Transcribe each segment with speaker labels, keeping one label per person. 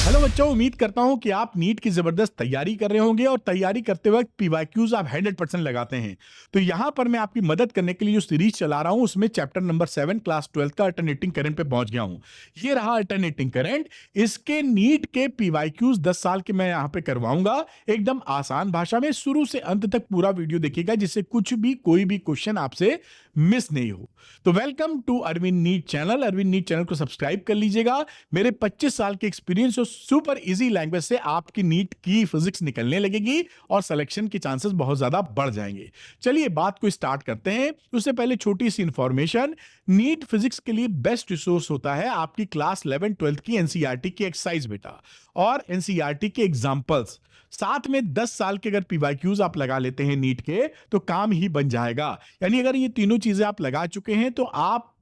Speaker 1: Hello बच्चों, उम्मीद करता हूं कि आप नीट की जबरदस्त तैयारी कर रहे होंगे और तैयारी करते वक्त पीवाईक्यूज आप 100% लगाते हैं। तो यहां पर मैं आपकी मदद करने के लिए जो सीरीज चला रहा हूं उसमें चैप्टर नंबर 7 क्लास 12 का अल्टरनेटिंग करंट पे पहुंच गया हूं। ये रहा अल्टरनेटिंग करंट। इसके नीट के पीवाईक्यूज 10 साल के मैं यहां पे करवाऊंगा एकदम आसान भाषा में। शुरू से अंत तक पूरा वीडियो देखिएगा जिससे कुछ भी कोई भी क्वेश्चन आपसे मिस नहीं हो। तो welcome to Arvind NEET channel. Arvind NEET channel को सब्सक्राइब कर लीजिएगा। मेरे 25 साल के एक्सपीरियंस और सुपर इजी लैंग्वेज से आपकी नीट की फिजिक्स निकलने लगेगी और सिलेक्शन के चांसेस बहुत ज्यादा बढ़ जाएंगे। चलिए बात को स्टार्ट करते हैं। उससे पहले छोटी सी इंफॉर्मेशन। नीट फिजिक्स के लिए बेस्ट रिसोर्स होता है आपकी क्लास 11 12 की एनसीईआरटी की एक्सरसाइज बेटा और एनसीईआरटी के एग्जांपल्स। साथ में 10 साल के अगर पीवाईक्यूज आप लगा लेते हैं नीट के तो काम ही बन जाएगा। यानी अगर ये तीनों चीजें आप लगा चुके हैं तो आप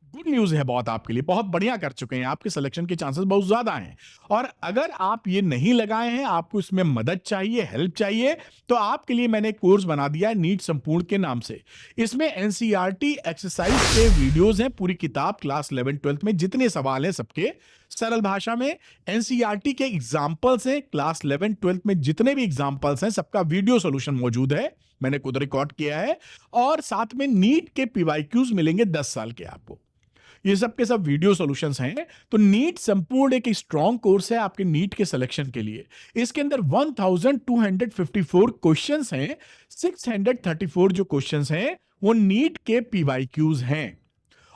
Speaker 1: गुड न्यूज है बहुत आपके लिए, बहुत बढ़िया कर चुके हैं, आपके सिलेक्शन के चांसेस बहुत ज्यादा हैं। और अगर आप ये नहीं लगाए हैं, आपको इसमें मदद चाहिए, हेल्प चाहिए, तो आपके लिए मैंने एक कोर्स बना दिया है नीट संपूर्ण के नाम से। इसमें एनसीईआरटी एक्सरसाइज के वीडियोस हैं, पूरी किताब क्लास 11 12 में जितने सवाल हैं सबके सरल भाषा में। एनसीईआरटी के एग्जाम्पल्स हैं, क्लास 11 12 में जितने भी एग्जाम्पल्स हैं सबका वीडियो सोल्यूशन मौजूद है, मैंने खुद रिकॉर्ड किया है। और साथ में नीट के पीवाईक्यूज मिलेंगे 10 साल के आपको। ये सब के सब वीडियो सॉल्यूशंस हैं। तो नीट संपूर्ण एक स्ट्रॉन्ग कोर्स है आपके नीट के सिलेक्शन के लिए। इसके अंदर 1254 क्वेश्चंस हैं। 634 जो क्वेश्चंस हैं वो नीट के पीवाईक्यूज हैं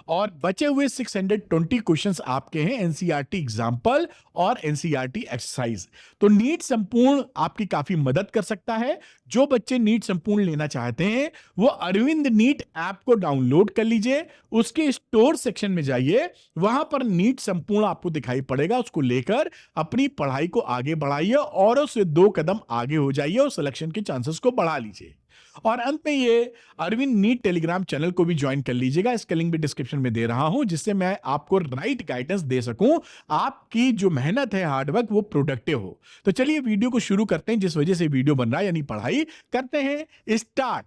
Speaker 1: और बचे हुए 620 क्वेश्चंस आपके हैं एनसीईआरटी एग्जाम्पल और एनसीईआरटी एक्सरसाइज। तो नीट संपूर्ण आपकी काफी मदद कर सकता है। जो बच्चे नीट संपूर्ण लेना चाहते हैं वो अरविंद नीट ऐप को डाउनलोड कर लीजिए, उसके स्टोर सेक्शन में जाइए, वहां पर नीट संपूर्ण आपको दिखाई पड़ेगा। उसको लेकर अपनी पढ़ाई को आगे बढ़ाइए और उससे 2 कदम आगे हो जाइए और सिलेक्शन के चांसेस को बढ़ा लीजिए। और अंत में ये अरविंद नीट टेलीग्राम चैनल को भी ज्वाइन कर लीजिएगा, इसका लिंक भी डिस्क्रिप्शन में दे रहा हूं, जिससे मैं आपको राइट गाइडेंस दे सकूं, आपकी जो मेहनत है हार्डवर्क वो प्रोडक्टिव हो। तो चलिए वीडियो को शुरू करते हैं, जिस वजह से वीडियो बन रहा है यानी पढ़ाई करते हैं स्टार्ट।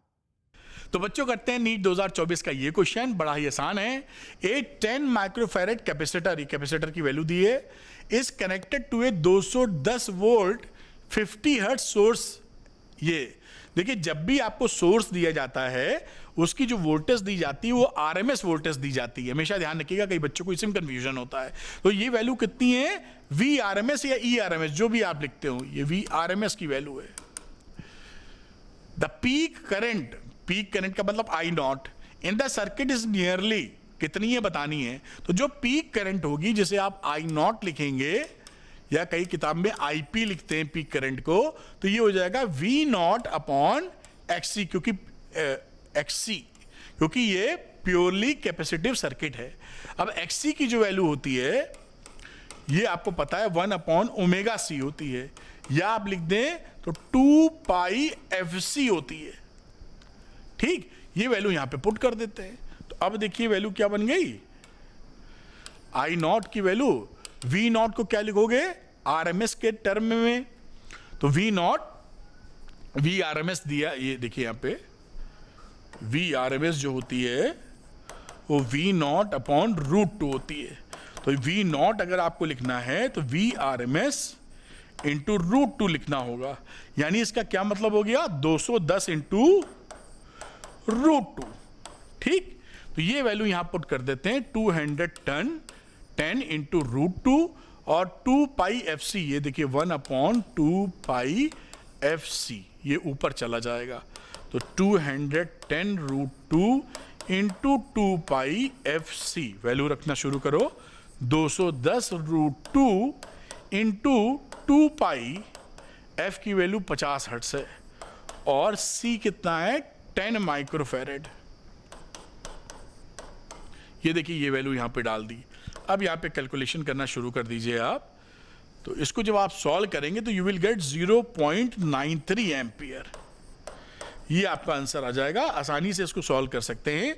Speaker 1: तो बच्चों करते हैं नीट 2024 का ये क्वेश्चन, बड़ा ही आसान है। ए 10 माइक्रोफैरेड कैपेसिटर की वैल्यू दी है, is connected to a 210 volt 50 hertz source. ये देखिए, जब भी आपको सोर्स दिया जाता है उसकी जो वोल्टेज दी जाती है वो आरएमएस वोल्टेज दी जाती है। हमेशा ध्यान रखिएगा, कई बच्चों को इसमें कंफ्यूजन होता है। तो ये वैल्यू कितनी है, वी आरएमएस या ई आरएमएस, जो भी आप लिखते हो, ये वी आरएमएस की वैल्यू है। द पीक करंट का मतलब I not in the circuit is nearly, कितनी है बतानी है। तो जो पीक करंट होगी, जिसे आप आई नॉट लिखेंगे या कई किताब में आईपी लिखते हैं पीक करंट को, तो ये हो जाएगा वी नॉट अपॉन एक्ससी, क्योंकि ये प्योरली कैपेसिटिव सर्किट है। अब एक्ससी की जो वैल्यू होती है ये आपको पता है 1 अपॉन ओमेगा सी होती है, या आप लिख दें तो 2 पाई एफ सी होती है। ठीक, ये वैल्यू यहां पे पुट कर देते हैं। तो अब देखिए वैल्यू क्या बन गई, आई नॉट की वैल्यू, वी नॉट को क्या लिखोगे आरएमएस के टर्म में, तो वी नॉट, वी आरएमएस दिया, ये देखिए यहां पे वी आरएमएस जो होती है वो वी नॉट अपॉन √2 होती है। तो वी नॉट अगर आपको लिखना है तो वी आरएमएस इंटू √2 लिखना होगा। यानी इसका क्या मतलब हो गया, 210 इंटू √2। ठीक, तो ये वैल्यू यहां पुट कर देते हैं, 10 इंटू √2 और 2 पाई एफ सी, ये देखिए 1 अपॉन 2 पाई एफ सी, ये ऊपर चला जाएगा। तो 210 √2 इंटू 2 पाई एफ सी, वैल्यू रखना शुरू करो, 210 √2 इंटू 2 पाई, एफ की वैल्यू 50 हर्ट्ज है और सी कितना है 10 माइक्रोफैरेड। ये देखिए ये वैल्यू यहां पे डाल दी। अब यहाँ पे कैलकुलेशन करना शुरू कर दीजिए आप। तो इसको जब आप सॉल्व करेंगे तो यू विल गेट 0.93 एम्पियर, ये आपका आंसर आ जाएगा। आसानी से इसको सॉल्व कर सकते हैं।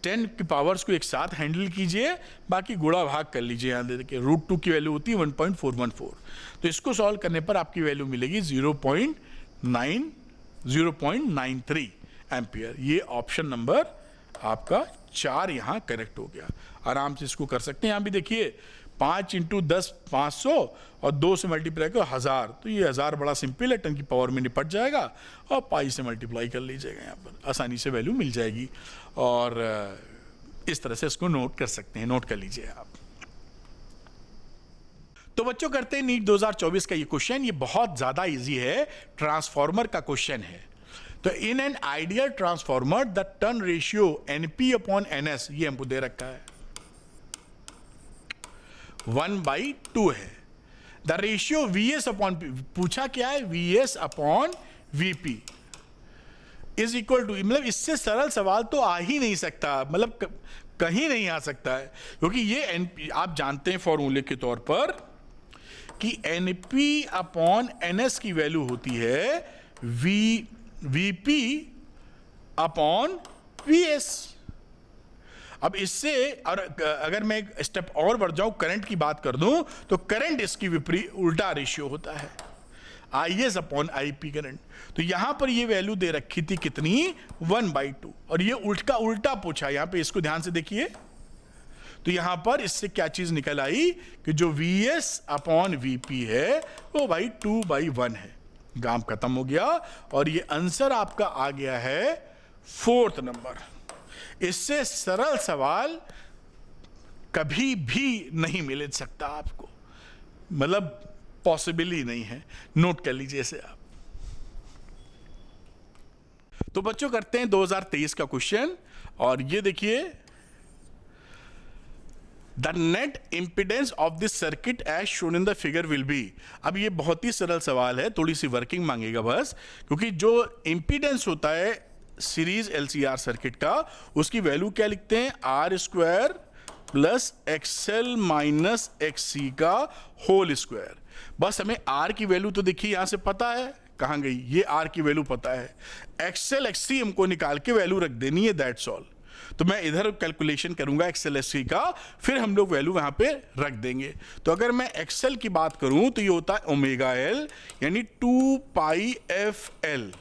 Speaker 1: 10 की पावर्स को एक साथ हैंडल कीजिए, बाकी गुणा भाग कर लीजिए। यहाँ देखिए √2 की वैल्यू होती है 1.414, तो इसको सॉल्व करने पर आपकी वैल्यू मिलेगी 0.93 एम्पियर। ये ऑप्शन नंबर आपका 4 यहाँ करेक्ट हो गया। आराम से इसको कर सकते हैं। यहाँ भी देखिए 5 × 10 500 और 2 से मल्टीप्लाई करो 1000, तो ये 1000 बड़ा सिंपल है, 10 की पावर में निपट जाएगा और पाई से मल्टीप्लाई कर लीजिएगा, यहाँ पर आसानी से वैल्यू मिल जाएगी। और इस तरह से इसको नोट कर सकते हैं, नोट कर लीजिए आप। तो बच्चों करते हैं नीट 2024 का ये क्वेश्चन, ये बहुत ज्यादा इजी है, ट्रांसफार्मर का क्वेश्चन है। तो in an ideal transformer the turn ratio NP/NS, ये हमको दे रखा है 1/2 है। द रेशियो VS/P, पूछा क्या है, VS/VP इज इक्वल टू, मतलब इससे सरल सवाल तो आ ही नहीं सकता, मतलब कहीं नहीं आ सकता है, क्योंकि ये NP आप जानते हैं फॉर्मूले के तौर पर कि NP/NS की वैल्यू होती है VP/VS। अब इससे, और अगर मैं एक स्टेप और बढ़ जाऊं, करंट की बात कर दूं, तो करंट इसकी विपरीत उल्टा रेशियो होता है, IS/IP करंट। तो यहां पर ये वैल्यू दे रखी थी कितनी, 1/2, और ये उल्टा पूछा यहां पे, इसको ध्यान से देखिए। तो यहां पर इससे क्या चीज निकल आई कि जो VS/VP है वो भाई 2/1 है। काम खत्म हो गया, और ये आंसर आपका आ गया है 4th नंबर। इससे सरल सवाल कभी भी नहीं मिल सकता आपको, मतलब पॉसिबल ही नहीं है, नोट कर लीजिए इसे आप। तो बच्चों करते हैं 2023 का क्वेश्चन, और ये देखिए, the net impedance of this circuit as shown in the figure will be. अब ये बहुत ही सरल सवाल है, थोड़ी सी वर्किंग मांगेगा बस, क्योंकि जो इम्पिडेंस होता है सीरीज LCR सर्किट का, उसकी वैल्यू क्या लिखते हैं, R² plus XL minus XC का होल स्क्वायर। बस हमें R की वैल्यू तो देखिए यहां से पता है, कहां गई, ये R की वैल्यू पता है, XL XC हमको निकाल के वैल्यू रख देनी है, दैट्स ऑल। तो मैं इधर कैलकुलेशन करूंगा XL XC का, फिर हम लोग वैल्यू वहां पे रख देंगे। तो अगर मैं XL की बात करूं तो ये होता है ω/L, यानी 2πfL।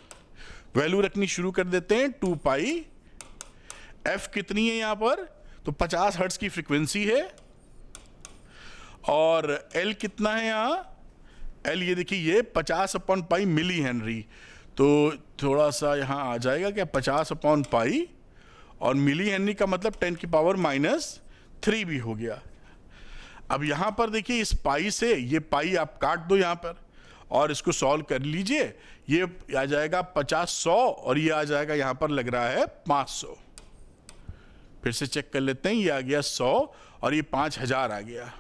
Speaker 1: वैल्यू रखनी शुरू कर देते हैं, 2π। F कितनी है यहां पर, तो 50 हर्ट्ज की फ्रीक्वेंसी है, और L कितना है यहां, L ये देखिए ये 50/π मिली हेनरी। तो थोड़ा सा यहां आ जाएगा क्या, 50/π, और मिली हेनरी का मतलब 10⁻³ भी हो गया। अब यहां पर देखिए इस पाई से ये पाई आप काट दो यहां पर, और इसको सॉल्व कर लीजिए, ये आ जाएगा 50/100, और ये आ जाएगा यहां पर लग रहा है 500। फिर से चेक कर लेते हैं, ये आ गया 100 और ये 5000 आ गया,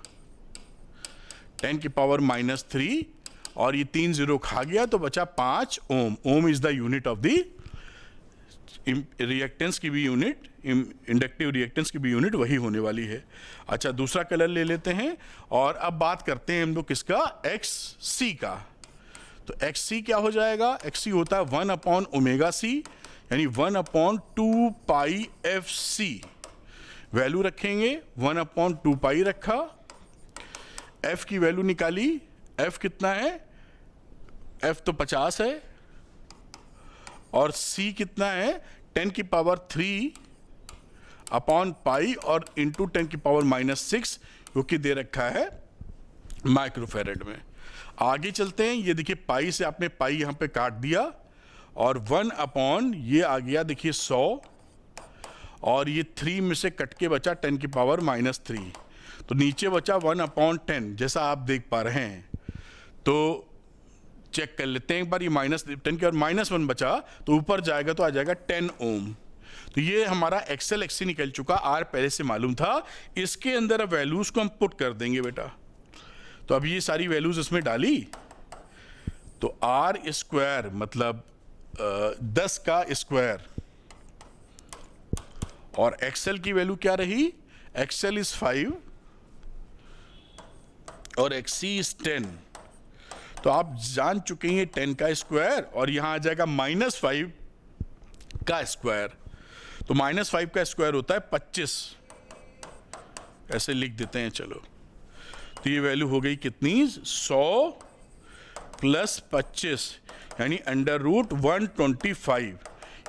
Speaker 1: 10⁻³ और ये 3 0 खा गया, तो बचा 5 ohm. Ohm is the unit of the reactance की भी यूनिट, इंडक्टिव रिएक्टेंस की भी यूनिट वही होने वाली है। अच्छा, दूसरा कलर ले लेते हैं, और अब बात करते हैं हम लोग किसका, XC का। तो XC क्या हो जाएगा, XC होता है 1/ωc, यानी 1/2πfC। वैल्यू रखेंगे, 1/2π रखा, F की वैल्यू निकाली, F कितना है, F तो 50 है, और C कितना है, 10⁻³ और इंटू 10⁻⁻6, क्योंकि दे रखा है माइक्रोफेरेड में। आगे चलते हैं, ये देखिए पाई से आपने पाई यहां पे काट दिया, और 1/ ये आ गया देखिए 100, और ये 3 में से कट के बचा 10⁻⁻3, तो नीचे बचा 1/10, जैसा आप देख पा रहे हैं। तो चेक कर लेते हैं एक बार, ये -10 के और -1 बचा, तो ऊपर जाएगा तो आ जाएगा 10 ओम। तो ये हमारा XL XC निकल चुका, R पहले से मालूम था। इसके अंदर अब वैल्यूज को हम पुट कर देंगे बेटा। तो अब ये सारी वैल्यूज इसमें डाली, तो R² मतलब 10 का स्क्वायर, और XL की वैल्यू क्या रही, XL इज 5 और XC इज 10। तो आप जान चुके हैं 10 का स्क्वायर, और यहां आ जाएगा -5 का स्क्वायर। तो -5 का स्क्वायर होता है 25, ऐसे लिख देते हैं चलो। तो ये वैल्यू हो गई कितनी, 100 + 25, यानी √125,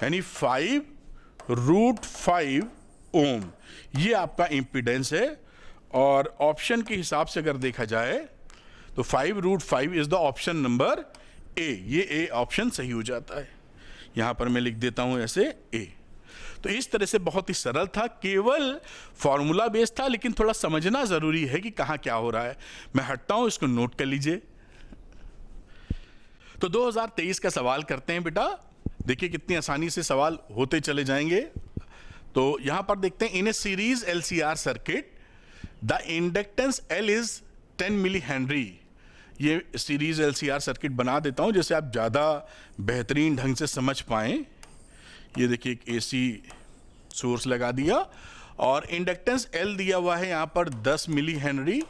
Speaker 1: यानी 5√5 ओम। ये आपका इम्पीडेंस है, और ऑप्शन के हिसाब से अगर देखा जाए तो 5√5 is the option number A. ये ए ऑप्शन सही हो जाता है। यहां पर मैं लिख देता हूं ऐसे ए। तो इस तरह से बहुत ही सरल था, केवल फॉर्मूला बेस्ड था, लेकिन थोड़ा समझना जरूरी है कि कहां क्या हो रहा है। मैं हटता हूं, इसको नोट कर लीजिए। तो 2023 का सवाल करते हैं बेटा। देखिए कितनी आसानी से सवाल होते चले जाएंगे। तो यहां पर देखते हैं, in a series LCR circuit the inductance L is 10 milli henry. ये सीरीज LCR सर्किट बना देता हूं जैसे आप ज़्यादा बेहतरीन ढंग से समझ पाएं। ये देखिए एक AC सोर्स लगा दिया और इंडक्टेंस L दिया हुआ है यहां पर 10 मिली हेनरी।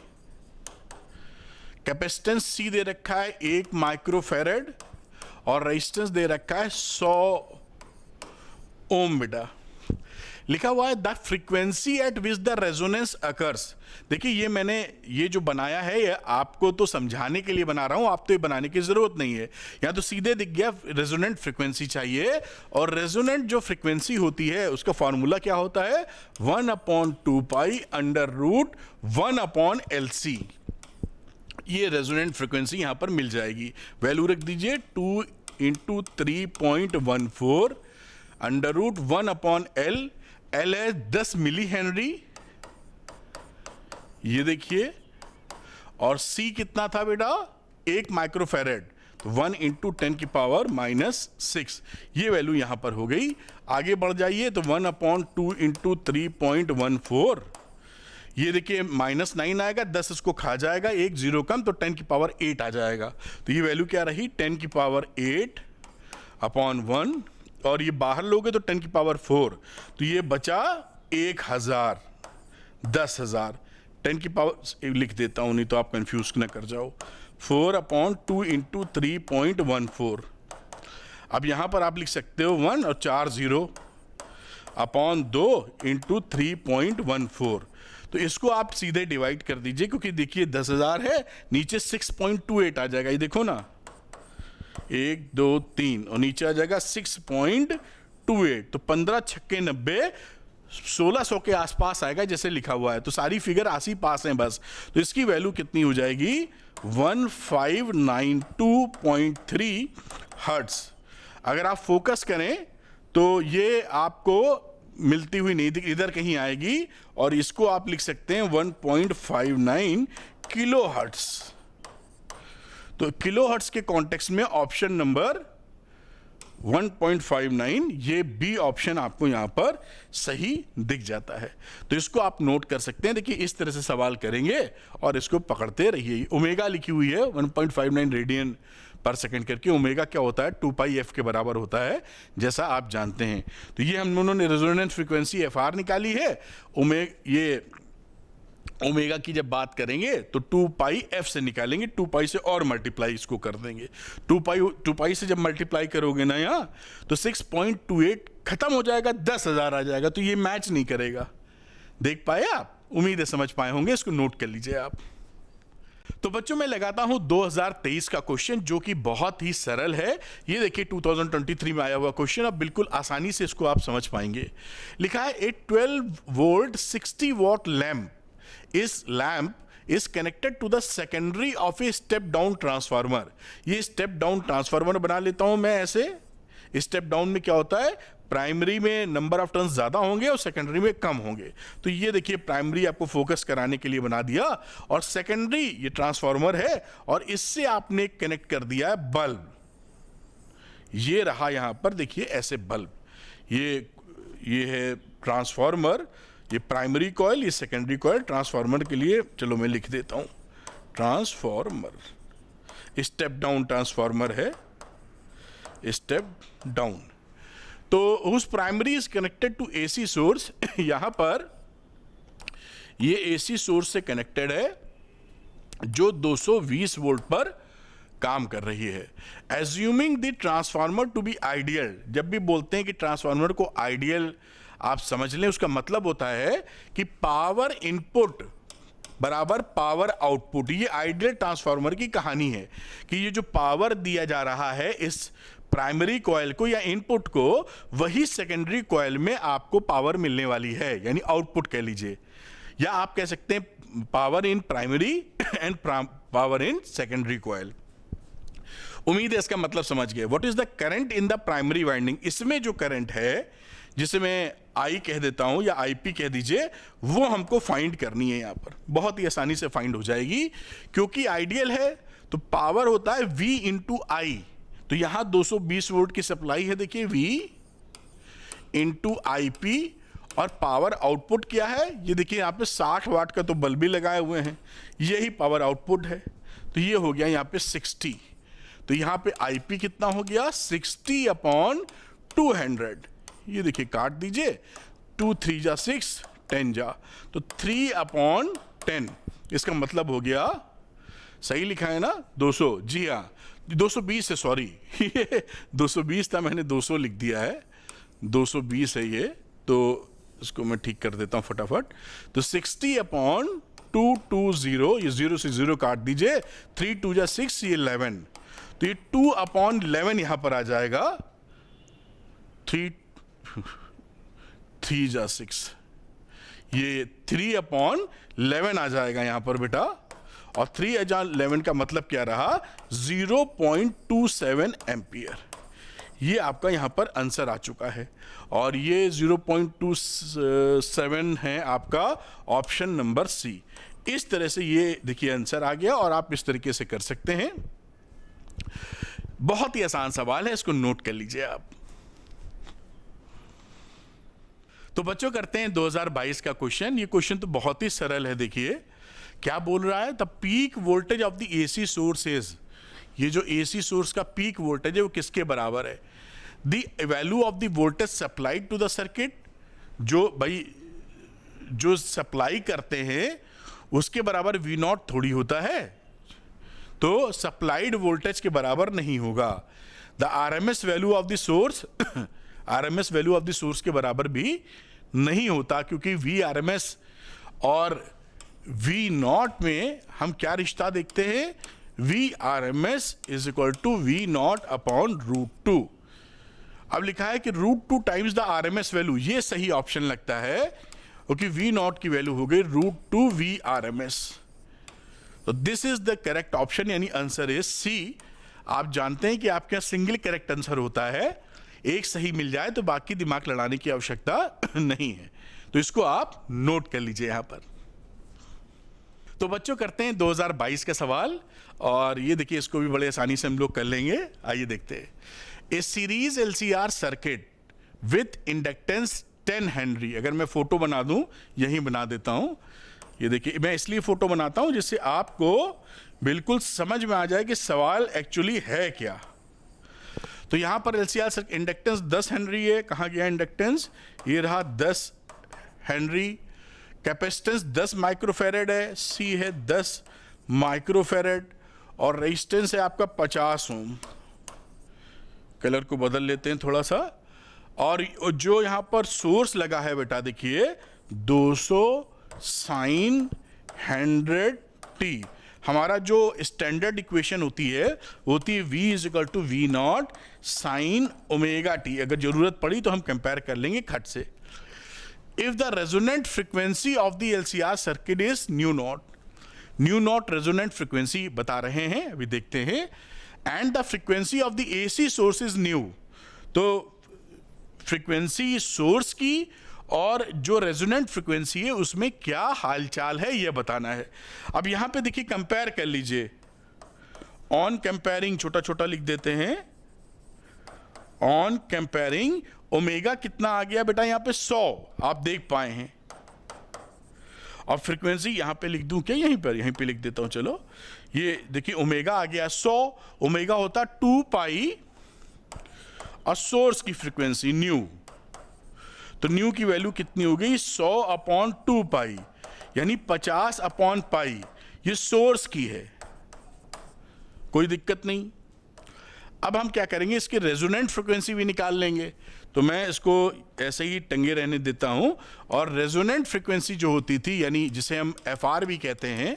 Speaker 1: कैपेसिटेंस C दे रखा है 1 माइक्रोफेरेड और रेजिस्टेंस दे रखा है 100 ओम। बेटा लिखा हुआ है the frequency eight which the resonance occurs. देखिए ये मैंने ये जो बनाया है ये आपको तो समझाने के लिए बना रहा हूं, आप तो ये बनाने की जरूरत नहीं है। यहां तो सीधे दिख गया रेजोनेंट फ्रीक्वेंसी चाहिए, और रेजोनेंट जो फ्रीक्वेंसी होती है उसका फॉर्मूला क्या होता है, 1/2π √1 LC। ये रेजोनेंट फ्रीक्वेंसी यहां पर मिल जाएगी। वैल्यू रख दीजिए 2 × 3.14 √1/L। L है 10 मिली हेनरी, ये देखिए, और C कितना था बेटा, 1 माइक्रोफेरेड। तो 1 × 10⁻⁻6 ये वैल्यू यहां पर हो गई। आगे बढ़ जाइए तो 1/2 × 3.14, ये देखिए -9 आएगा, 10 इसको खा जाएगा, 1 0 कम, तो 10⁸ आ जाएगा। तो ये वैल्यू क्या रही, 10⁸1, और ये बाहर लोगे तो 10⁴, तो ये बचा 1000, 10,000। 10 लिख देता हूं नहीं तो आप कंफ्यूज ना कर जाओ। 4/2 × 3.14। अब यहां पर आप लिख सकते हो 1 और 4 0 /2 × 3.14। तो इसको आप सीधे डिवाइड कर दीजिए, क्योंकि देखिए 10,000 है, नीचे 6.28 आ जाएगा। ये देखो ना, 1 2 3 और नीचे आ जाएगा 6.28। तो 15 छक्के 90, 1600 के आसपास आएगा जैसे लिखा हुआ है। तो सारी फिगर आसी पास हैं बस। तो इसकी वैल्यू कितनी हो जाएगी, 1592.3 हर्ट्ज। अगर आप फोकस करें तो ये आपको मिलती हुई नहीं दिख, इधर कहीं आएगी, और इसको आप लिख सकते हैं 1.59 किलो हर्ट्ज। तो किलो हर्ट्ज के कॉन्टेक्स्ट में ऑप्शन नंबर 1.59, ये बी ऑप्शन आपको यहां पर सही दिख जाता है। तो इसको आप नोट कर सकते हैं। देखिए इस तरह से सवाल करेंगे और इसको पकड़ते रहिए। ओमेगा लिखी हुई है 1.59 रेडियन पर सेकंड करके। ओमेगा क्या होता है, 2πf के बराबर होता है, जैसा आप जानते हैं। तो ये हम दोनों ने रेजोनेंस फ्रीक्वेंसी FR निकाली है। ये ओमेगा की जब बात करेंगे तो 2πf से निकालेंगे, 2π से और मल्टीप्लाई इसको कर देंगे। 2π से जब मल्टीप्लाई करोगे ना यहाँ, तो 6.28 खत्म हो जाएगा, 10,000 आ जाएगा। तो ये मैच नहीं करेगा। देख पाए आप? उम्मीद है समझ पाए होंगे। इसको नोट कर लीजिए आप। तो बच्चों मैं लगाता हूं 2023 का क्वेश्चन, जो कि बहुत ही सरल है। ये देखिए 2023 में आया हुआ क्वेश्चन, अब बिल्कुल आसानी से इसको आप समझ पाएंगे। लिखा है ए 12 volt 60 what lamp is connected to the secondary of a step down transformer। ये स्टेप डाउन ट्रांसफार्मर बना लेता हूं मैं ऐसे। स्टेप डाउन में क्या होता है, प्राइमरी में नंबर ऑफ टर्न्स ज्यादा होंगे और सेकेंडरी में कम होंगे। तो ये देखिए प्राइमरी आपको फोकस कराने के लिए बना दिया, और सेकेंडरी ये ट्रांसफार्मर है, और इससे आपने कनेक्ट कर दिया है बल्ब। ये रहा यहां पर देखिए ऐसे बल्ब। ये है ट्रांसफार्मर, ये प्राइमरी कॉइल, ये सेकेंडरी कॉइल। ट्रांसफार्मर के लिए चलो मैं लिख देता हूं, ट्रांसफार्मर स्टेप डाउन ट्रांसफार्मर है, स्टेप डाउन। तो उस primary is connected to AC source. यहां पर ये AC सोर्स से कनेक्टेड है, जो 220 वोल्ट पर काम कर रही है। Assuming the transformer to be ideal. जब भी बोलते हैं कि ट्रांसफार्मर को आइडियल आप समझ लें, उसका मतलब होता है कि पावर इनपुट बराबर पावर आउटपुट। ये आइडियल ट्रांसफार्मर की कहानी है कि ये जो पावर दिया जा रहा है इस प्राइमरी कॉइल को या इनपुट को, वही सेकेंडरी कॉइल में आपको पावर मिलने वाली है, यानी आउटपुट कह लीजिए। या आप कह सकते हैं power in primary and power in secondary coil. उम्मीद है इसका मतलब समझ गए। What is the current in the primary winding, इसमें जो करंट है जिसे मैं आई कह देता हूं या आईपी कह दीजिए, वो हमको फाइंड करनी है। यहां पर बहुत ही आसानी से फाइंड हो जाएगी क्योंकि आइडियल है तो पावर होता है V इंटू आई। तो यहां 220 वोल्ट की सप्लाई है, देखिए V इंटू आई पी, और पावर आउटपुट क्या है ये देखिए, यहां पे 60 वाट का तो बल्ब भी लगाए हुए हैं, यही पावर आउटपुट है। तो ये हो गया यहां पे 60। तो यहां पे आईपी कितना हो गया 60 अपॉन 200, ये देखिए काट दीजिए, 2 3 जा 6 10 जा, तो 3 अपॉन 10, इसका मतलब हो गया, सही लिखा है ना 200, जी हाँ 220 है, सॉरी 220 था, मैंने 200 लिख दिया है, 220 है ये, तो इसको मैं ठीक कर देता हूं फटाफट। तो 60 अपॉन 220, ये 0 से 0 काट दीजिए, 3 2 जा 6, ये 11, तो ये 2 अपॉन 11 यहां पर आ जाएगा, 3 जा 6, ये 3 अपॉन 11 आ जाएगा यहां पर बेटा, और 3 अपॉन 11 का मतलब क्या रहा 0.27 एम्पियर। ये आपका यहां पर आंसर आ चुका है, और ये 0.27 है आपका ऑप्शन नंबर सी। इस तरह से ये देखिए आंसर आ गया, और आप इस तरीके से कर सकते हैं। बहुत ही आसान सवाल है, इसको नोट कर लीजिए आप। तो बच्चों करते हैं 2022 का क्वेश्चन। ये क्वेश्चन तो बहुत ही सरल है, देखिए क्या बोल रहा है, the peak voltage of the AC source is, ये जो एसी सोर्स का पीक वोल्टेज है वो किसके बराबर है, the value of the voltage supplied to the circuit, जो भाई जो सप्लाई करते हैं उसके बराबर वी नॉट थोड़ी होता है, तो सप्लाइड वोल्टेज के बराबर नहीं होगा। The RMS value of the source, RMS value of the source के बराबर भी नहीं होता, क्योंकि वी आरएमएस और वी नॉट में हम क्या रिश्ता देखते हैं, V RMS is equal to V naught upon √2। अब लिखा है कि √2 टाइम्स द आरएमएस वैल्यू, ये सही ऑप्शन लगता है, क्योंकि वी नॉट की वैल्यू हो गई √2 वी आरएमएस। तो this is the correct option, यानी आंसर इज सी। आप जानते हैं कि आपके यहाँ सिंगल करेक्ट आंसर होता है, एक सही मिल जाए तो बाकी दिमाग लड़ाने की आवश्यकता नहीं है। तो इसको आप नोट कर लीजिए यहां पर। तो बच्चों करते हैं 2022 का सवाल, और ये देखिए इसको भी बड़े आसानी से हम लोग कर लेंगे। आइए देखते हैं। A series LCR circuit with inductance 10 henry, अगर मैं फोटो बना दूं, यहीं बना देता हूं, ये देखिए मैं इसलिए फोटो बनाता हूं जिससे आपको बिल्कुल समझ में आ जाए कि सवाल एक्चुअली है क्या। तो यहां पर एलसीआर सर्किट इंडक्टेंस 10 हेनरी है, कहां गया इंडक्टेंस, ये रहा 10 हेनरी, कैपेसिटेंस 10 माइक्रोफेरेड है, सी है 10 माइक्रोफेरेड, और रेजिस्टेंस है आपका 50 ओम। कलर को बदल लेते हैं थोड़ा सा, और जो यहां पर सोर्स लगा है बेटा देखिए 200 साइन 100t, हमारा जो स्टैंडर्ड इक्वेशन होती है V is equal to V naught sine omega t. अगर जरूरत पड़ी तो हम कंपेयर कर लेंगे खट से। If the resonant frequency of the LCR circuit is new not resonant frequency बता रहे हैं, अभी देखते हैं, and the frequency of the AC source is new, तो फ्रीक्वेंसी सोर्स की और जो रेजोनेंट फ्रीक्वेंसी है उसमें क्या हालचाल है यह बताना है। अब यहां पे देखिए कंपेयर कर लीजिए, ऑन कंपेयरिंग छोटा छोटा लिख देते हैं, ऑन कंपेयरिंग ओमेगा कितना आ गया बेटा यहां पे 100, आप देख पाए हैं, और फ्रीक्वेंसी यहां पे लिख दूं क्या, यहीं पे लिख देता हूं, चलो ये देखिए ओमेगा आ गया 100, ओमेगा होता 2 पाई और सोर्स की फ्रीक्वेंसी न्यू, तो न्यू की वैल्यू कितनी हो गई 100 अपॉन 2 पाई, यानी 50 अपॉन पाई, ये सोर्स की है, कोई दिक्कत नहीं। अब हम क्या करेंगे, इसकी रेजोनेंट फ्रीक्वेंसी भी निकाल लेंगे, तो मैं इसको ऐसे ही टंगे रहने देता हूं, और रेजोनेंट फ्रीक्वेंसी जो होती थी, यानी जिसे हम FR भी कहते हैं,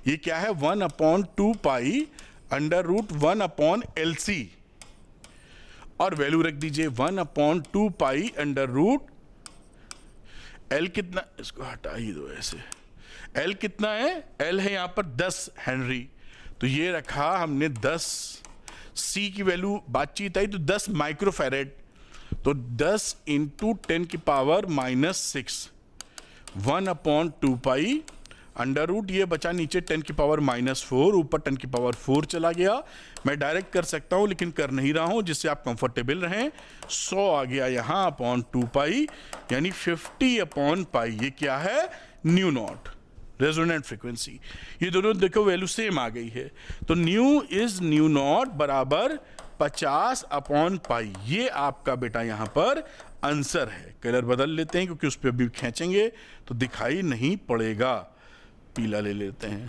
Speaker 1: ये क्या है 1 अपॉन 2 पाई √1 अपॉन LC, और वैल्यू रख दीजिए 1 अपॉन 2 पाई √L कितना, इसको हटा ही दो ऐसे, एल कितना है, एल है यहाँ पर 10 हेनरी, तो ये रखा हमने 10, सी की वैल्यू बातचीत आई तो 10 माइक्रोफेरेड, तो 10 इंटू 10 की पावर -6, 1/2 पाई अंडर रूट, ये बचा नीचे 10 की पावर -4, ऊपर 10 की पावर 4 चला गया। मैं डायरेक्ट कर सकता हूँ लेकिन कर नहीं रहा हूँ जिससे आप कंफर्टेबल रहें। 100 आ गया यहाँ अपॉन 2 पाई, यानी 50/पाई। ये क्या है, न्यू नॉट, रेजोनेंट फ्रीक्वेंसी। ये दोनों देखो वैल्यू सेम आ गई है, तो न्यू इज न्यू नॉट बराबर 50/पाई। ये आपका बेटा यहाँ पर आंसर है। कलर बदल लेते हैं क्योंकि उस पर भी खींचेंगे तो दिखाई नहीं पड़ेगा, पीला ले लेते हैं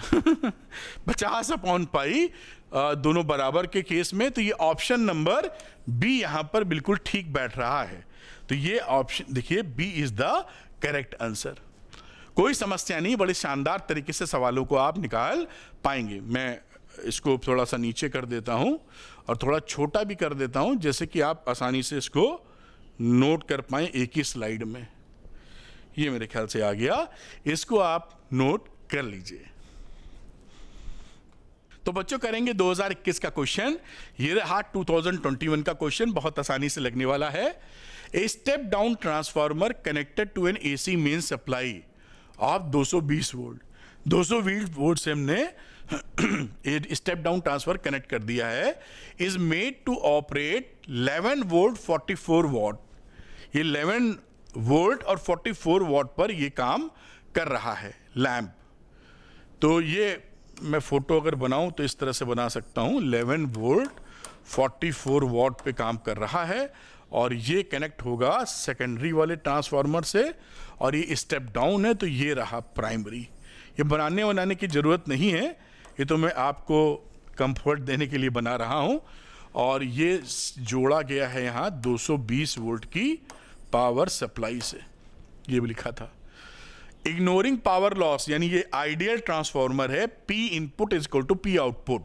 Speaker 1: 50/पाई दोनों बराबर के केस में, तो ये ऑप्शन नंबर बी यहां पर बिल्कुल ठीक बैठ रहा है। तो ये ऑप्शन देखिए, B is the correct answer. कोई समस्या नहीं, बड़े शानदार तरीके से सवालों को आप निकाल पाएंगे। मैं इसको थोड़ा सा नीचे कर देता हूं और थोड़ा छोटा भी कर देता हूं, जैसे कि आप आसानी से इसको नोट कर पाए एक ही स्लाइड में। ये मेरे ख्याल से आ गया, इसको आप नोट कर लीजिए। तो बच्चों करेंगे 2021 का क्वेश्चन। ये रहा 2021 का क्वेश्चन, बहुत आसानी से लगने वाला है। A step down transformer connected to an AC main supply of 220 volt. 220 volt से हमने स्टेप डाउन ट्रांसफर कनेक्ट कर दिया है। Is made to operate 11 volt 44 watt. ये 11 वोल्ट और 44 वॉट पर ये काम कर रहा है लैंप। तो ये मैं फोटो अगर बनाऊं तो इस तरह से बना सकता हूं, 11 वोल्ट 44 वॉट पे काम कर रहा है, और ये कनेक्ट होगा सेकेंडरी वाले ट्रांसफार्मर से, और ये स्टेप डाउन है तो ये रहा प्राइमरी। ये बनाने की ज़रूरत नहीं है, ये तो मैं आपको कंफर्ट देने के लिए बना रहा हूं। और ये जोड़ा गया है यहाँ 220 वोल्ट की पावर सप्लाई से, ये भी लिखा था। इग्नोरिंग पावर लॉस, यानी ये आइडियल ट्रांसफार्मर है, P input is equal to P output.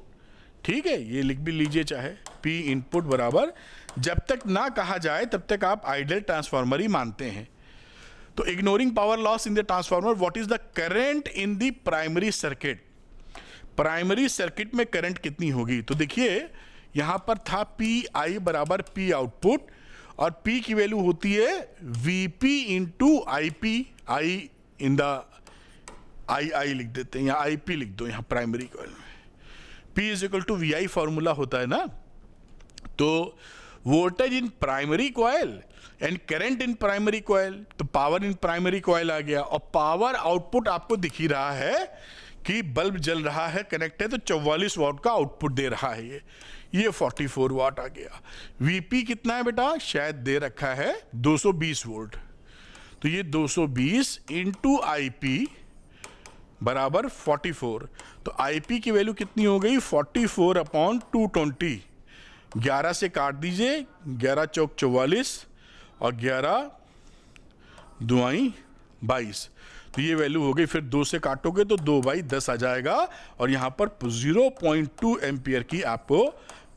Speaker 1: ठीक है, ये लिख भी लीजिए चाहे, P इनपुट बराबर, जब तक ना कहा जाए तब तक आप आइडियल ट्रांसफार्मर ही मानते हैं। तो ignoring power loss in the transformer, what is the current in the primary circuit. Primary circuit में करंट कितनी होगी, तो देखिए यहां पर था PI बराबर P आउटपुट, और P की वैल्यू होती है VP into IP। I in the I लिख देते हैं, या IP लिख दो यहाँ प्राइमरी कॉइल में। P is equal to VI formula होता है ना। तो voltage in primary coil and current in primary coil, तो पावर इन प्राइमरी कॉइल आ गया, और पावर आउटपुट आपको दिख ही रहा है कि बल्ब जल रहा है, कनेक्ट है, तो 44 वॉट का आउटपुट दे रहा है। ये 44 वॉट आ गया। VP कितना है बेटा, शायद दे रखा है 220 वोल्ट, तो ये 220 इंटू IP बराबर 44। तो IP की वैल्यू कितनी हो गई, 44/220। 11 से काट दीजिए, 11 चौक 44 और 11 दुआई 22, तो ये वैल्यू हो गई। फिर 2 से काटोगे तो 2/10 आ जाएगा, और यहाँ पर 0.2 एम्पियर की आपको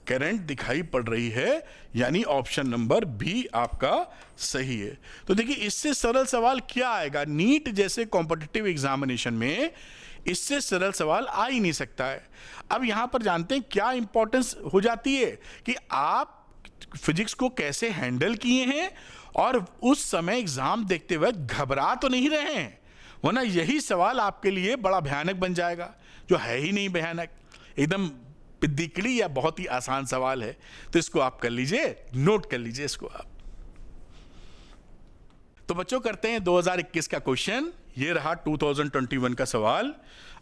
Speaker 1: करंट दिखाई पड़ रही है, यानी ऑप्शन नंबर बी आपका सही है। तो देखिए इससे सरल सवाल क्या आएगा, नीट जैसे कॉम्पिटिटिव एग्जामिनेशन में इससे सरल सवाल आ ही नहीं सकता है। अब यहां पर जानते हैं क्या इंपॉर्टेंस हो जाती है कि आप फिजिक्स को कैसे हैंडल किए हैं, और उस समय एग्जाम देखते वक्त घबरा तो नहीं रहे हैं, वरना यही सवाल आपके लिए बड़ा भयानक बन जाएगा, जो है ही नहीं भयानक, एकदम पिद्दिकड़ी या बहुत ही आसान सवाल है। तो इसको आप कर लीजिए, नोट कर लीजिए इसको आप। तो बच्चों करते हैं 2021 का क्वेश्चन। ये रहा 2021 का सवाल,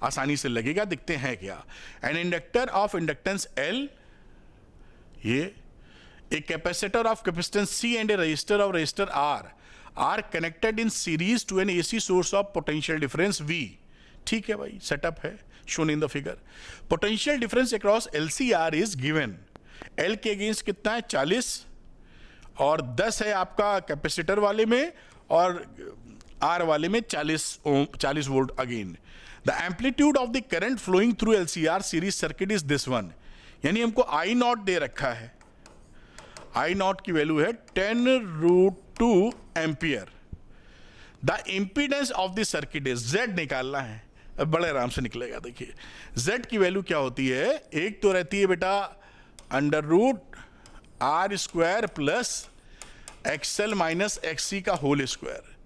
Speaker 1: आसानी से लगेगा, दिखते हैं क्या। An inductor of inductance L, ये a capacitor of capacitance C and a resistor of resistor R are connected in series to an AC source of potential difference V। ठीक है भाई, सेटअप है shown in the figure। potential difference across LCR is given। L के against कितना है 40, और 10 है आपका कैपेसिटर वाले में, और R वाले में 40 volt again. The amplitude of the current flowing through LCR series circuit is this one, यानी हमको I0 दे रखा है, I0 की वैल्यू है 10√2 ampere. The impedance of the circuit is Z निकालना है, बड़े आराम से निकलेगा। देखिए z की वैल्यू क्या होती है, एक तो रहती है बेटा under root R square plus XL minus XC का होल स्क्वायर।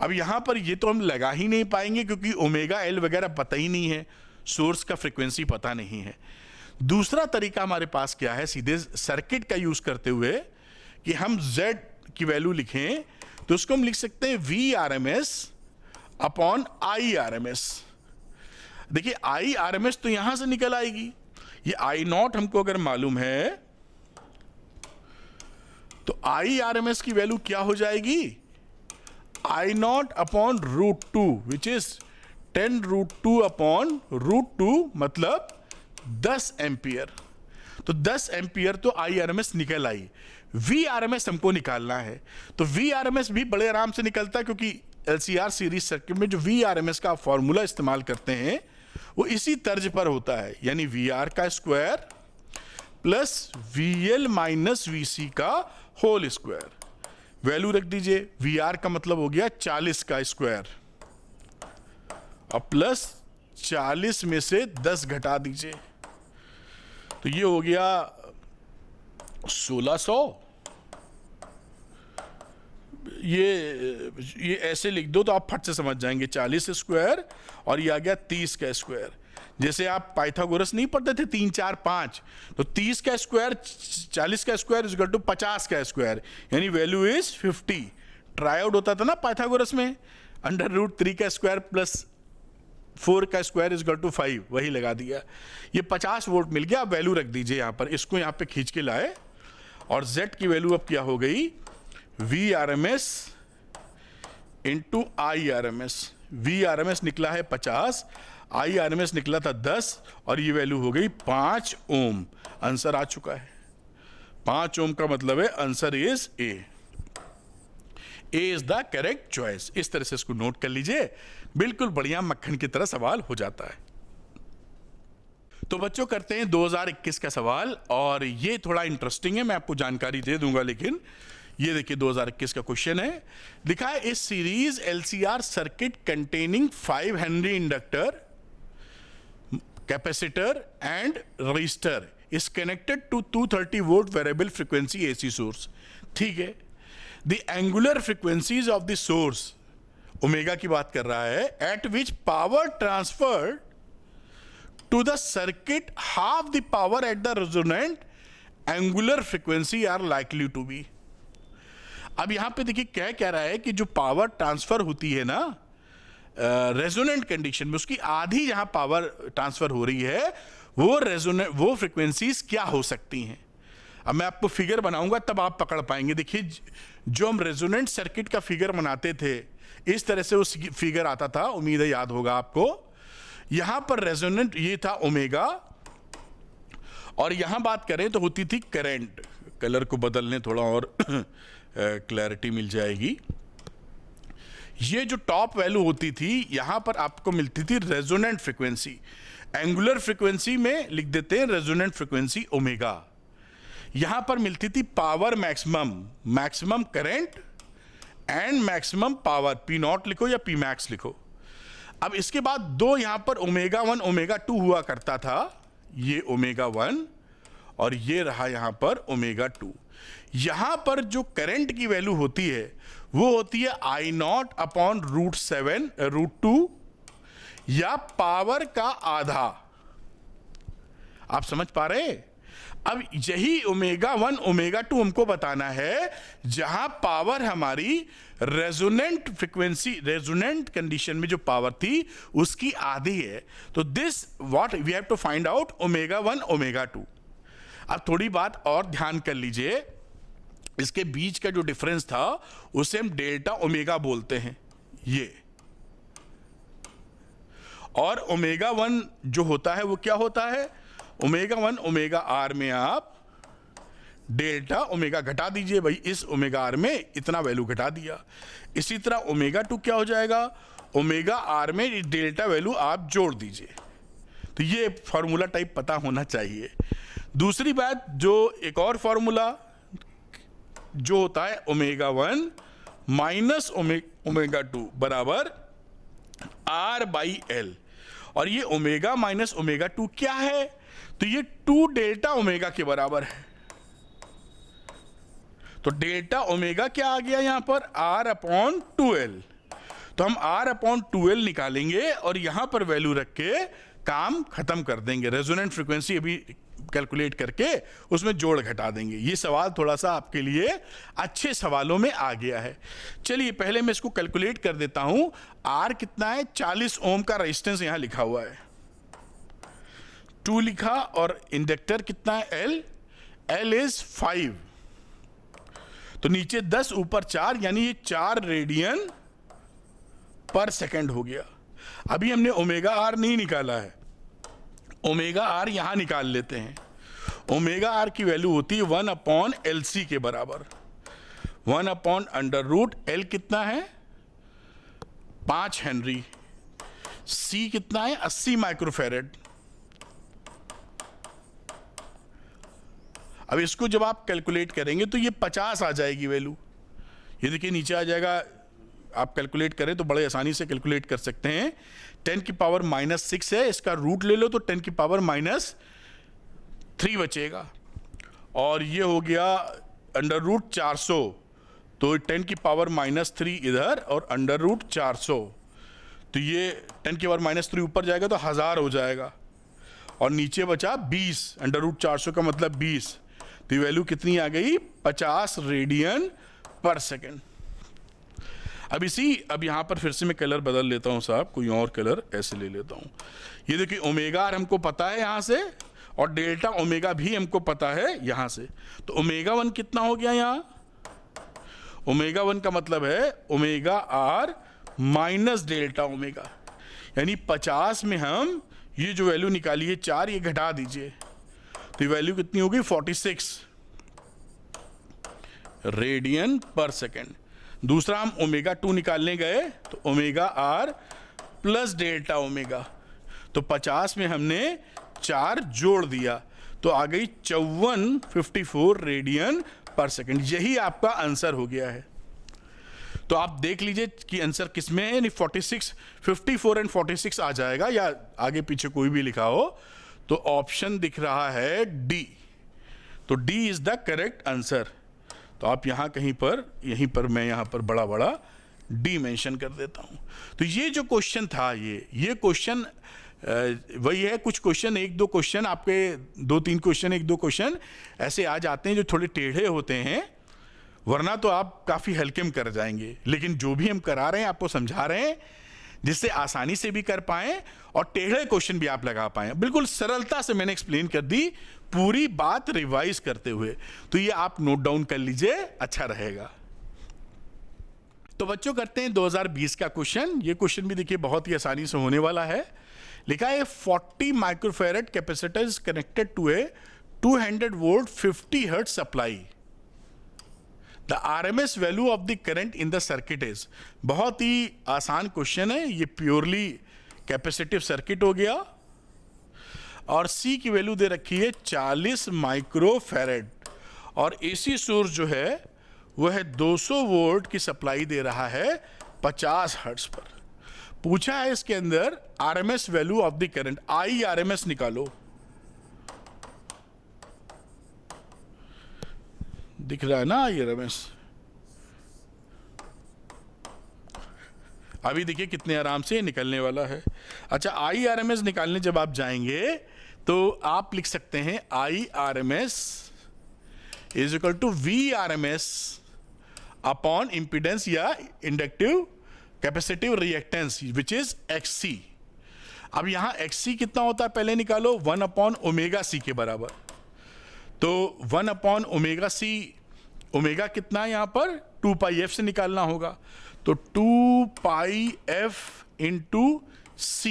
Speaker 1: अब यहां पर ये तो हम लगा ही नहीं पाएंगे क्योंकि ओमेगा एल वगैरह पता ही नहीं है, सोर्स का फ्रीक्वेंसी पता नहीं है। दूसरा तरीका हमारे पास क्या है, सीधे सर्किट का यूज करते हुए कि हम z की वैल्यू लिखें तो उसको हम लिख सकते हैं V R M S upon I R M S. देखिए आई आर एम एस तो यहां से निकल आएगी, ये आई नॉट हमको अगर मालूम है तो आई आर एम एस की वैल्यू क्या हो जाएगी, I not upon root two which is 10 root two upon root two, मतलब 10 एम्पियर। तो 10 एम्पियर तो आई आर एम एस निकल आई। वी आर एम एस हमको निकालना है, तो वी आर एम एस भी बड़े आराम से निकलता है क्योंकि एलसीआर सीरीज सर्किट में जो वी आर एम एस का फॉर्मूला इस्तेमाल करते हैं वो इसी तर्ज पर होता है, यानी वी आर का square plus V L minus V C का होल स्क्वायर। वैल्यू रख दीजिए, वी आर का मतलब हो गया 40 का स्क्वायर और प्लस 40 में से 10 घटा दीजिए तो ये हो गया 1600। ये ऐसे लिख दो तो आप फट से समझ जाएंगे, 40 स्क्वायर और ये आ गया 30 का स्क्वायर। जैसे आप पाइथागोरस नहीं पढ़ते थे 3 4 5, तो 30 का स्क्वायर 40 का स्क्वायर इज इक्वल टू 50 का स्क्वायर, यानी वैल्यू इज 50। ट्राइआउट होता था ना पाइथागोरस में, अंडर रूट 3 का स्क्वायर प्लस 4 का स्क्वायर इज इक्वल टू 5, वही लगा दिया। ये 50 वोल्ट मिल गया। आप वैल्यू रख दीजिए यहाँ पर, इसको यहाँ पे खींच के लाए और z की वैल्यू अब क्या हो गई, V R M S into I R M S. V R M S निकला है 50, आई आर एम एस निकला था 10 और ये वैल्यू हो गई 5 ओम। आंसर आ चुका है। 5 ओम का मतलब है answer is a. A is the correct choice. इस तरह से इसको नोट कर लीजिए, बिल्कुल बढ़िया मक्खन की तरह सवाल हो जाता है। तो बच्चों करते हैं 2021 का सवाल, और ये थोड़ा इंटरेस्टिंग है, मैं आपको जानकारी दे दूंगा, लेकिन ये देखिए 2021 का क्वेश्चन है। लिखा है इस series LCR circuit containing 5 henry inductor, capacitor and resistor is connected to 230 volt variable frequency AC source. ठीक है, the angular frequencies of the source, omega की बात कर रहा है, at which power transferred to the circuit half the power at the resonant angular frequency are likely to be. अब यहां पे देखिए क्या कह रहा है कि जो पावर ट्रांसफर होती है ना रेजोनेंट कंडीशन में, उसकी आधी जहां पावर ट्रांसफर हो रही है वो फ्रीक्वेंसीज क्या हो सकती हैं। अब मैं आपको फिगर बनाऊंगा तब आप पकड़ पाएंगे। देखिए जो हम रेजोनेंट सर्किट का फिगर बनाते थे इस तरह से उस फिगर आता था, उम्मीद है याद होगा आपको। यहां पर रेजोनेंट ये था ओमेगा, और यहां बात करें तो होती थी करंट। कलर को बदलने थोड़ा और क्लैरिटी मिल जाएगी। ये जो टॉप वैल्यू होती थी यहां पर आपको मिलती थी रेजोनेंट फ्रीक्वेंसी। एंगुलर फ्रीक्वेंसी में लिख देते हैं रेजोनेंट फ्रीक्वेंसी ओमेगा। यहां पर मिलती थी power maximum current and maximum power, P not लिखो या पी मैक्स लिखो। अब इसके बाद दो यहां पर ओमेगा 1 ओमेगा 2 हुआ करता था, ये ओमेगा 1 और ये रहा यहां पर ओमेगा 2। यहां पर जो करंट की वैल्यू होती है वो होती है आई नॉट अपॉन रूट 2 या पावर का आधा। आप समझ पा रहे हैं? अब यही ओमेगा 1 ओमेगा 2 हमको बताना है जहां पावर हमारी रेजोनेंट फ्रीक्वेंसी, रेजोनेंट कंडीशन में जो पावर थी उसकी आधी है। तो this what we have to find out, omega 1 omega 2। अब थोड़ी बात और ध्यान कर लीजिए, इसके बीच का जो डिफरेंस था उसे हम डेल्टा ओमेगा बोलते हैं ये, और ओमेगा 1 जो होता है वो क्या होता है, ओमेगा 1 ओमेगा आर में आप डेल्टा ओमेगा घटा दीजिए, भाई इस ओमेगा आर में इतना वैल्यू घटा दिया। इसी तरह ओमेगा 2 क्या हो जाएगा, ओमेगा आर में डेल्टा वैल्यू आप जोड़ दीजिए। तो ये फॉर्मूला टाइप पता होना चाहिए। दूसरी बात, जो एक और फॉर्मूला जो होता है ओमेगा 1 माइनस ओमेगा 2 बराबर R बाई एल, और ये ओमेगा माइनस ओमेगा 2 क्या है? तो ये 2 डेल्टा ओमेगा के बराबर है। तो डेल्टा ओमेगा क्या आ गया यहां पर? R upon 2L। तो हम R अपॉन 2L निकालेंगे और यहां पर वैल्यू रख के काम खत्म कर देंगे। रेजोनेंट फ्रीक्वेंसी अभी कैलकुलेट करके उसमें जोड़ घटा देंगे। ये सवाल थोड़ा सा आपके लिए अच्छे सवालों में आ गया है। चलिए पहले मैं इसको कैलकुलेट कर देता हूं। R कितना है? 40 ओम का रेजिस्टेंस यहां लिखा हुआ है, 2 लिखा, और इंडक्टर कितना है? L is 5। तो नीचे 10 ऊपर 4, यानी ये 4 रेडियन पर सेकेंड हो गया। अभी हमने ओमेगा आर नहीं निकाला है, ओमेगा आर यहां निकाल लेते हैं। ओमेगा आर की वैल्यू होती है 1 अपॉन एल सी के बराबर, 1 अपॉन अंडर रूट एल कितना है? 5 हेनरी, सी कितना है? 80 माइक्रोफेरेड। अब इसको जब आप कैलकुलेट करेंगे तो ये 50 आ जाएगी वैल्यू। ये देखिए नीचे आ जाएगा, आप कैलकुलेट करें तो बड़े आसानी से कैलकुलेट कर सकते हैं। 10 की पावर -6 है, इसका रूट ले लो तो 10 की पावर -3 बचेगा, और ये हो गया अंडर रूट 400, तो 10 की पावर -3 इधर और अंडर रूट 400, तो ये 10 की पावर -3 ऊपर जाएगा तो 1000 हो जाएगा, और नीचे बचा 20, अंडर रूट 400 का मतलब 20, तो ये वैल्यू कितनी आ गई? 50 रेडियन पर सेकेंड। अब यहां पर फिर से मैं कलर बदल लेता हूं साहब, कोई और कलर ऐसे ले लेता हूं। ये देखिए ओमेगा आर हमको पता है यहां से, और डेल्टा ओमेगा भी हमको पता है यहां से। तो ओमेगा 1 कितना हो गया यहां? ओमेगा 1 का मतलब है omega R minus delta omega, यानी 50 में हम ये जो वैल्यू निकाली है 4, ये घटा दीजिए, तो ये वैल्यू कितनी होगी? 46 रेडियन पर सेकेंड। दूसरा हम ओमेगा 2 निकालने गए तो omega R plus delta omega, तो 50 में हमने 4 जोड़ दिया तो आ गई 54 रेडियन पर सेकेंड। यही आपका आंसर हो गया है। तो आप देख लीजिए कि आंसर किस में है, यानी 46, 54 एंड 46 आ जाएगा, या आगे पीछे कोई भी लिखा हो तो ऑप्शन दिख रहा है डी। तो D is the correct answer. तो आप यहां कहीं पर, यहीं पर मैं यहां पर बड़ा बड़ा डी मेंशन कर देता हूं। तो ये जो क्वेश्चन था, ये क्वेश्चन वही है। कुछ क्वेश्चन, 1-2 क्वेश्चन आपके, 2-3 क्वेश्चन, 1-2 क्वेश्चन ऐसे आ जाते हैं जो थोड़े टेढ़े होते हैं, वरना तो आप काफी हल्के में कर जाएंगे। लेकिन जो भी हम करा रहे हैं, आपको समझा रहे हैं जिससे आसानी से भी कर पाएं और टेढ़े क्वेश्चन भी आप लगा पाएं। बिल्कुल सरलता से मैंने एक्सप्लेन कर दी, पूरी बात रिवाइज करते हुए। तो ये आप नोट डाउन कर लीजिए, अच्छा रहेगा। तो बच्चों करते हैं 2020 का क्वेश्चन। ये क्वेश्चन भी देखिए बहुत ही आसानी से होने वाला है। लिखा है 40 microfarad capacitor is connected to a 200 volt 50 hertz supply. The RMS value of the current in the circuit is. बहुत ही आसान क्वेश्चन है, ये प्योरली कैपेसिटिव सर्किट हो गया, और C की वैल्यू दे रखी है 40 माइक्रोफेरेड, और AC सोर्स जो है वह है 200 वोल्ट की सप्लाई दे रहा है 50 हर्ट्ज पर। पूछा है इसके अंदर RMS value of the current, IRMS निकालो। दिख रहा है ना IRMS? अभी देखिए कितने आराम से निकलने वाला है। अच्छा, IRMS निकालने जब आप जाएंगे तो आप लिख सकते हैं IRMS is equal to VRMS upon impedance या inductive capacitive reactance which is XC। अब यहां XC कितना होता है पहले निकालो, 1 अपॉन ओमेगा C के बराबर। तो 1 अपॉन ओमेगा C, ओमेगा कितना है यहां पर? 2 पाई f से निकालना होगा, तो 2 पाई f इंटू C,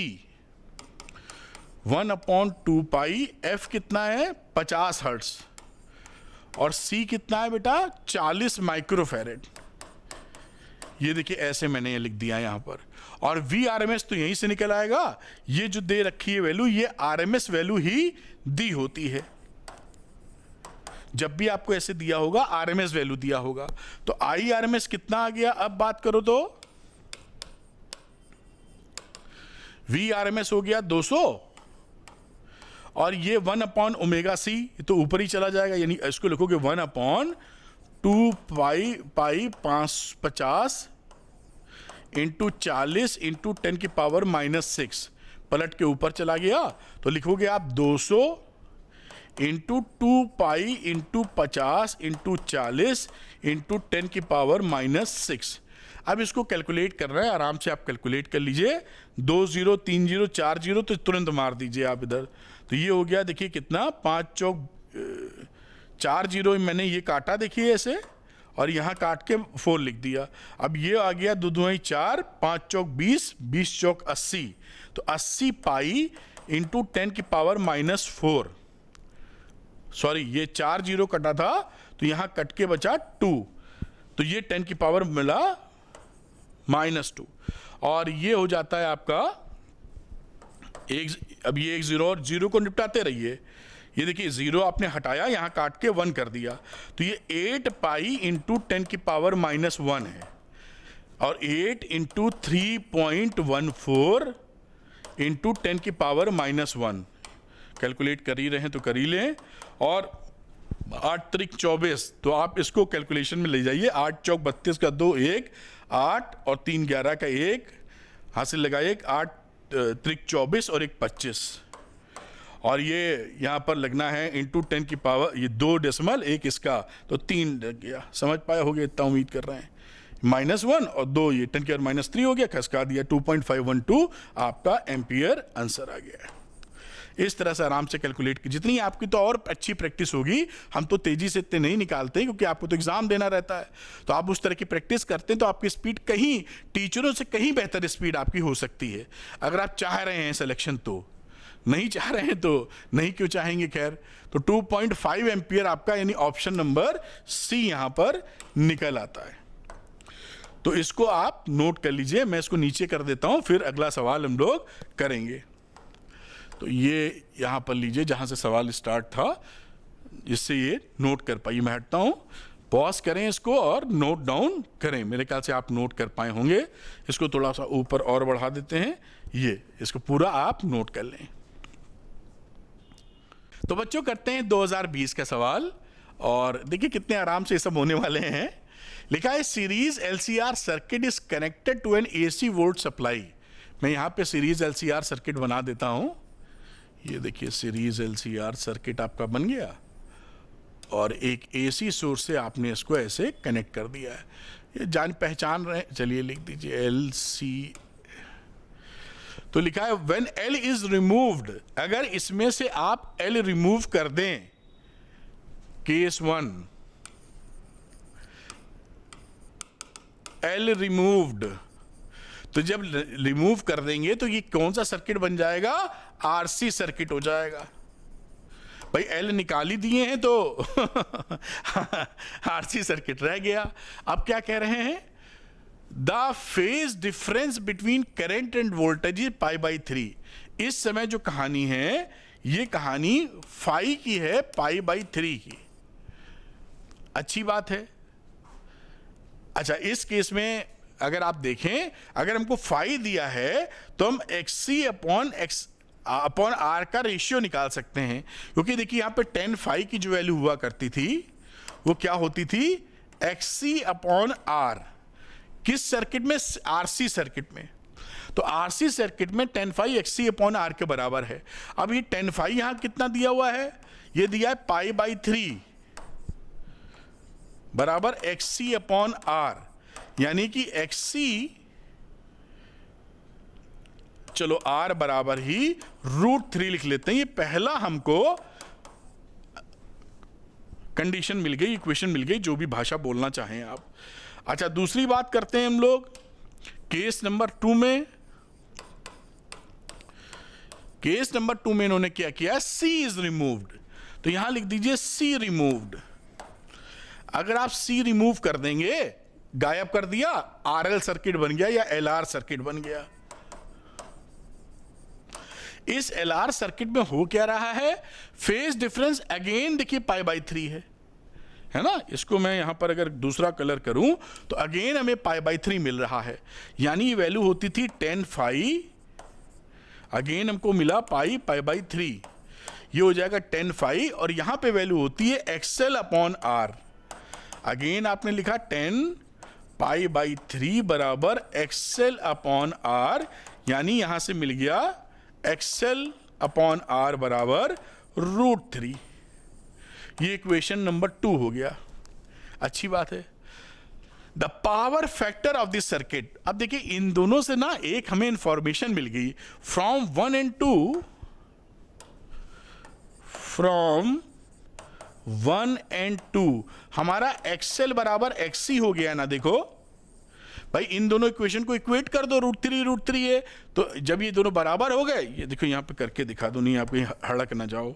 Speaker 1: 1 अपॉन 2 पाई f कितना है? 50 हर्ट्ज, और C कितना है बेटा? 40 माइक्रोफेरेड। ये देखिए ऐसे मैंने ये लिख दिया यहां पर, और VRMS तो यहीं से निकल आएगा। ये जो दे रखी है वैल्यू, ये RMS वैल्यू ही दी होती है। जब भी आपको ऐसे दिया होगा RMS वैल्यू दिया होगा। तो IRMS कितना आ गया? अब बात करो तो VRMS हो गया 200 और ये 1/ω/c तो ऊपर ही चला जाएगा, यानी इसको लिखोगे 1/2 पाई 550 इंटू 40 इंटू 10⁻⁻6 पलट के ऊपर चला गया तो लिखोगे आप 200 into 2 pi into 50 into 40 into 10⁻⁻6। अब इसको कैलकुलेट करना है, आराम से आप कैलकुलेट कर लीजिए। 2 0 3 0 4 0 तो तुरंत मार दीजिए आप इधर, तो ये हो गया देखिए कितना 5 चौक 4 0 मैंने ये काटा देखिए ऐसे, और यहाँ काट के 4 लिख दिया। अब ये आ गया 2 2 4 5 चौक 20 20 चौक 80, तो 80 पाई इंटू 10⁻⁻4। सॉरी ये 4 0 कटा था तो यहाँ कट के बचा 2, तो ये 10 की पावर मिला -2, और ये हो जाता है आपका एक। अब ये एक 0 और 0 को निपटाते रहिए। ये देखिए 0 आपने हटाया, यहाँ काट के 1 कर दिया, तो ये 8 पाई इंटू 10⁻⁻1 है, और 8 इंटू 3.14 इंटू 10⁻⁻1 कैलकुलेट कर ही रहे हैं तो कर ही लें। और 8 त्रिक 24, तो आप इसको कैलकुलेशन में ले जाइए। 8 चौक 32 का 2 1 8 और 3 11 का 1 हासिल लगाइए। 8 त्रिक 24 और 1 25, और ये यहाँ पर लगना है इंटू 10 की पावर, ये 2 डेसिमल 1 इसका, तो 3 लग गया। समझ पाया होगा इतना, उम्मीद कर रहे हैं। -1 और 2 ये 10⁻³ हो गया, खसका दिया। 2.512 आपका एम्पियर आंसर आ गया है। इस तरह से आराम से कैलकुलेट की, जितनी आपकी तो और अच्छी प्रैक्टिस होगी। हम तो तेजी से इतने नहीं निकालते क्योंकि आपको तो एग्जाम देना रहता है, तो आप उस तरह की प्रैक्टिस करते हैं तो आपकी स्पीड कहीं टीचरों से कहीं बेहतर स्पीड आपकी हो सकती है, अगर आप चाह रहे हैं सिलेक्शन। तो नहीं चाह रहे हैं तो नहीं क्यों चाहेंगे, खैर। तो 2.5 एम्पियर आपका, यानी ऑप्शन नंबर सी यहां पर निकल आता है। तो इसको आप नोट कर लीजिए, मैं इसको नीचे कर देता हूं, फिर अगला सवाल हम लोग करेंगे। तो ये यहाँ पर लीजिए जहाँ से सवाल स्टार्ट था, जिससे ये नोट कर पाइए। मैं हटता हूँ, पॉज करें इसको और नोट डाउन करें। मेरे ख्याल से आप नोट कर पाए होंगे। इसको थोड़ा सा ऊपर और बढ़ा देते हैं, ये इसको पूरा आप नोट कर लें। तो बच्चों करते हैं 2020 का सवाल, और देखिए कितने आराम से ये सब होने वाले हैं। लिखा है series LCR circuit is connected to an AC volt supply. मैं यहाँ पे सीरीज LCR सर्किट बना देता हूँ। ये देखिए सीरीज LCR सर्किट आपका बन गया, और एक AC सोर्स से आपने इसको ऐसे कनेक्ट कर दिया है। ये जान पहचान रहे, चलिए लिख दीजिए LC। तो लिखा है व्हेन L इज रिमूव्ड, अगर इसमें से आप L रिमूव कर दें, केस 1 L रिमूव्ड, तो जब रिमूव कर देंगे तो ये कौन सा सर्किट बन जाएगा, RC सर्किट हो जाएगा। भाई L निकाल ही दिए हैं तो RC सर्किट रह गया। अब क्या कह रहे हैं, the phase difference between current and voltage is π/3। इस समय जो कहानी है, ये कहानी फाई की है, π/3 की। अच्छी बात है। अच्छा, इस केस में अगर आप देखें, अगर हमको फाई दिया है तो हम XC अपॉन R का रेशियो निकाल सकते हैं, क्योंकि देखिए यहाँ पे 10 फाई की जो वैल्यू हुआ करती थी वो क्या होती थी, XC अपॉन R। किस सर्किट में, RC सर्किट में। तो RC सर्किट में 10 फाई XC अपॉन R के बराबर है। अब ये 10 फाई यहाँ कितना दिया हुआ है, ये दिया है π/3 बराबर XC अपॉन R, यानी कि XC, चलो R बराबर ही √3 लिख लेते हैं। ये पहला हमको कंडीशन मिल गई, इक्वेशन मिल गई, जो भी भाषा बोलना चाहें आप। अच्छा, दूसरी बात करते हैं हम लोग केस नंबर 2 में। केस नंबर 2 में इन्होंने क्या किया, C इज रिमूव्ड, तो यहां लिख दीजिए C रिमूव्ड। अगर आप C रिमूव कर देंगे, गायब कर दिया, RL सर्किट बन गया या LR सर्किट बन गया। इस LR सर्किट में हो क्या रहा है, फेज डिफरेंस अगेन देखिए π/3 है ना। इसको मैं यहां पर अगर दूसरा कलर करूं तो अगेन हमें π/3 मिल रहा है, यानी ये वैल्यू होती थी 10 फाई अगेन हमको मिला पाई बाई 3, ये हो जाएगा 10 फाई, और यहां पे वैल्यू होती है एक्सएल अपॉन आर। अगेन आपने लिखा 10 पाई बाई 3 बराबर एक्सएल अपॉन आर, यानी यहां से मिल गया एक्सएल अपॉन आर बराबर √3। ये इक्वेशन नंबर 2 हो गया। अच्छी बात है। The power factor of this circuit, अब देखिए इन दोनों से ना एक हमें इंफॉर्मेशन मिल गई फ्रॉम 1 and 2, फ्रॉम 1 and 2 हमारा एक्सएल बराबर एक्सी हो गया ना। देखो भाई इन दोनों इक्वेशन को इक्वेट कर दो, √3 है, तो जब ये दोनों बराबर हो गए, ये देखो यहां पे करके दिखा दो, नहीं आप कहीं हड़क ना जाओ।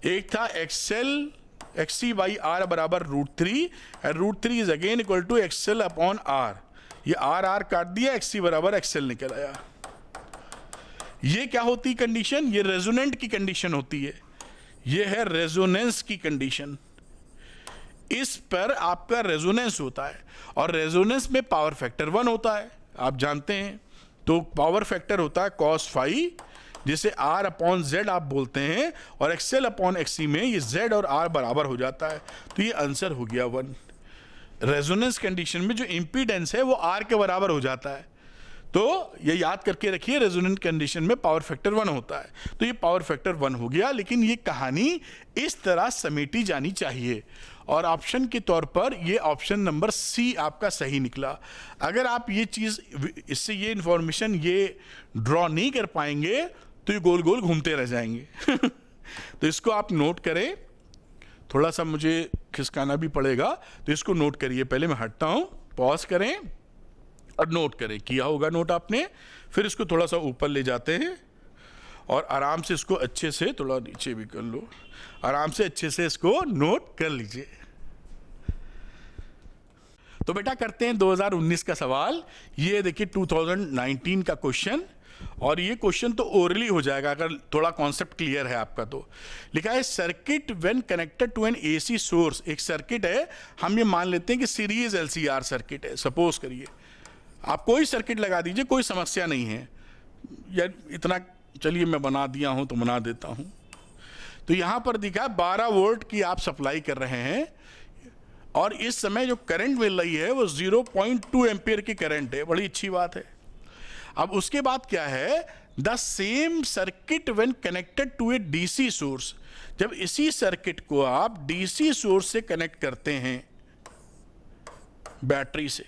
Speaker 1: एक था एक्सएल एक्सी बाई आर बराबर √3, and √3 is again equal to XL upon R. ये आर काट दिया, एक्सी बराबर एक्सएल निकल आया। ये क्या होती है कंडीशन? ये रेजोनेंट की कंडीशन होती है। ये है रेजोनेंस की कंडीशन। इस पर आपका रेजोनेंस होता है, और रेजोनेंस में पावर फैक्टर 1 होता है, आप जानते हैं। तो पावर फैक्टर होता है कॉस फाई, जिसे R अपॉन Z आप बोलते हैं, और एक्सएल अपॉन एक्सी में ये Z और R बराबर हो जाता है। तो ये आंसर हो गया 1। रेजोनेंस कंडीशन में जो इंपीडेंस है वो R के बराबर हो जाता है। तो ये याद करके रखिए, रेजोनेंट कंडीशन में पावर फैक्टर 1 होता है। तो ये पावर फैक्टर 1 हो गया, लेकिन ये कहानी इस तरह समेटी जानी चाहिए, और ऑप्शन के तौर पर ये ऑप्शन नंबर सी आपका सही निकला। अगर आप ये चीज़, इससे ये इंफॉर्मेशन ये ड्रॉ नहीं कर पाएंगे तो ये गोल गोल घूमते रह जाएंगे। तो इसको आप नोट करें, थोड़ा सा मुझे खिसकाना भी पड़ेगा, तो इसको नोट करिए। पहले मैं हटता हूँ, पॉज करें और नोट करें। किया होगा नोट आपने, फिर इसको थोड़ा सा ऊपर ले जाते हैं और आराम से इसको अच्छे से, थोड़ा नीचे भी कर लो, आराम से अच्छे से इसको नोट कर लीजिए। तो बेटा करते हैं 2019 का सवाल। ये देखिए 2019 का क्वेश्चन, और ये क्वेश्चन तो ओरली हो जाएगा अगर थोड़ा कॉन्सेप्ट क्लियर है आपका। तो लिखा है circuit when connected to an AC source. एक सर्किट है, हम ये मान लेते हैं कि सीरीज एलसीआर सर्किट है। सपोज करिए आप कोई सर्किट लगा दीजिए, कोई समस्या नहीं है यार, इतना चलिए मैं बना दिया हूं तो बना देता हूं। तो यहां पर दिखा 12 वोल्ट की आप सप्लाई कर रहे हैं, और इस समय जो करंट मिल रही है वो 0.2 एम्पियर की करंट है। बड़ी अच्छी बात है। अब उसके बाद क्या है, the same circuit when connected to a DC source. जब इसी सर्किट को आप डीसी सोर्स से कनेक्ट करते हैं बैटरी से,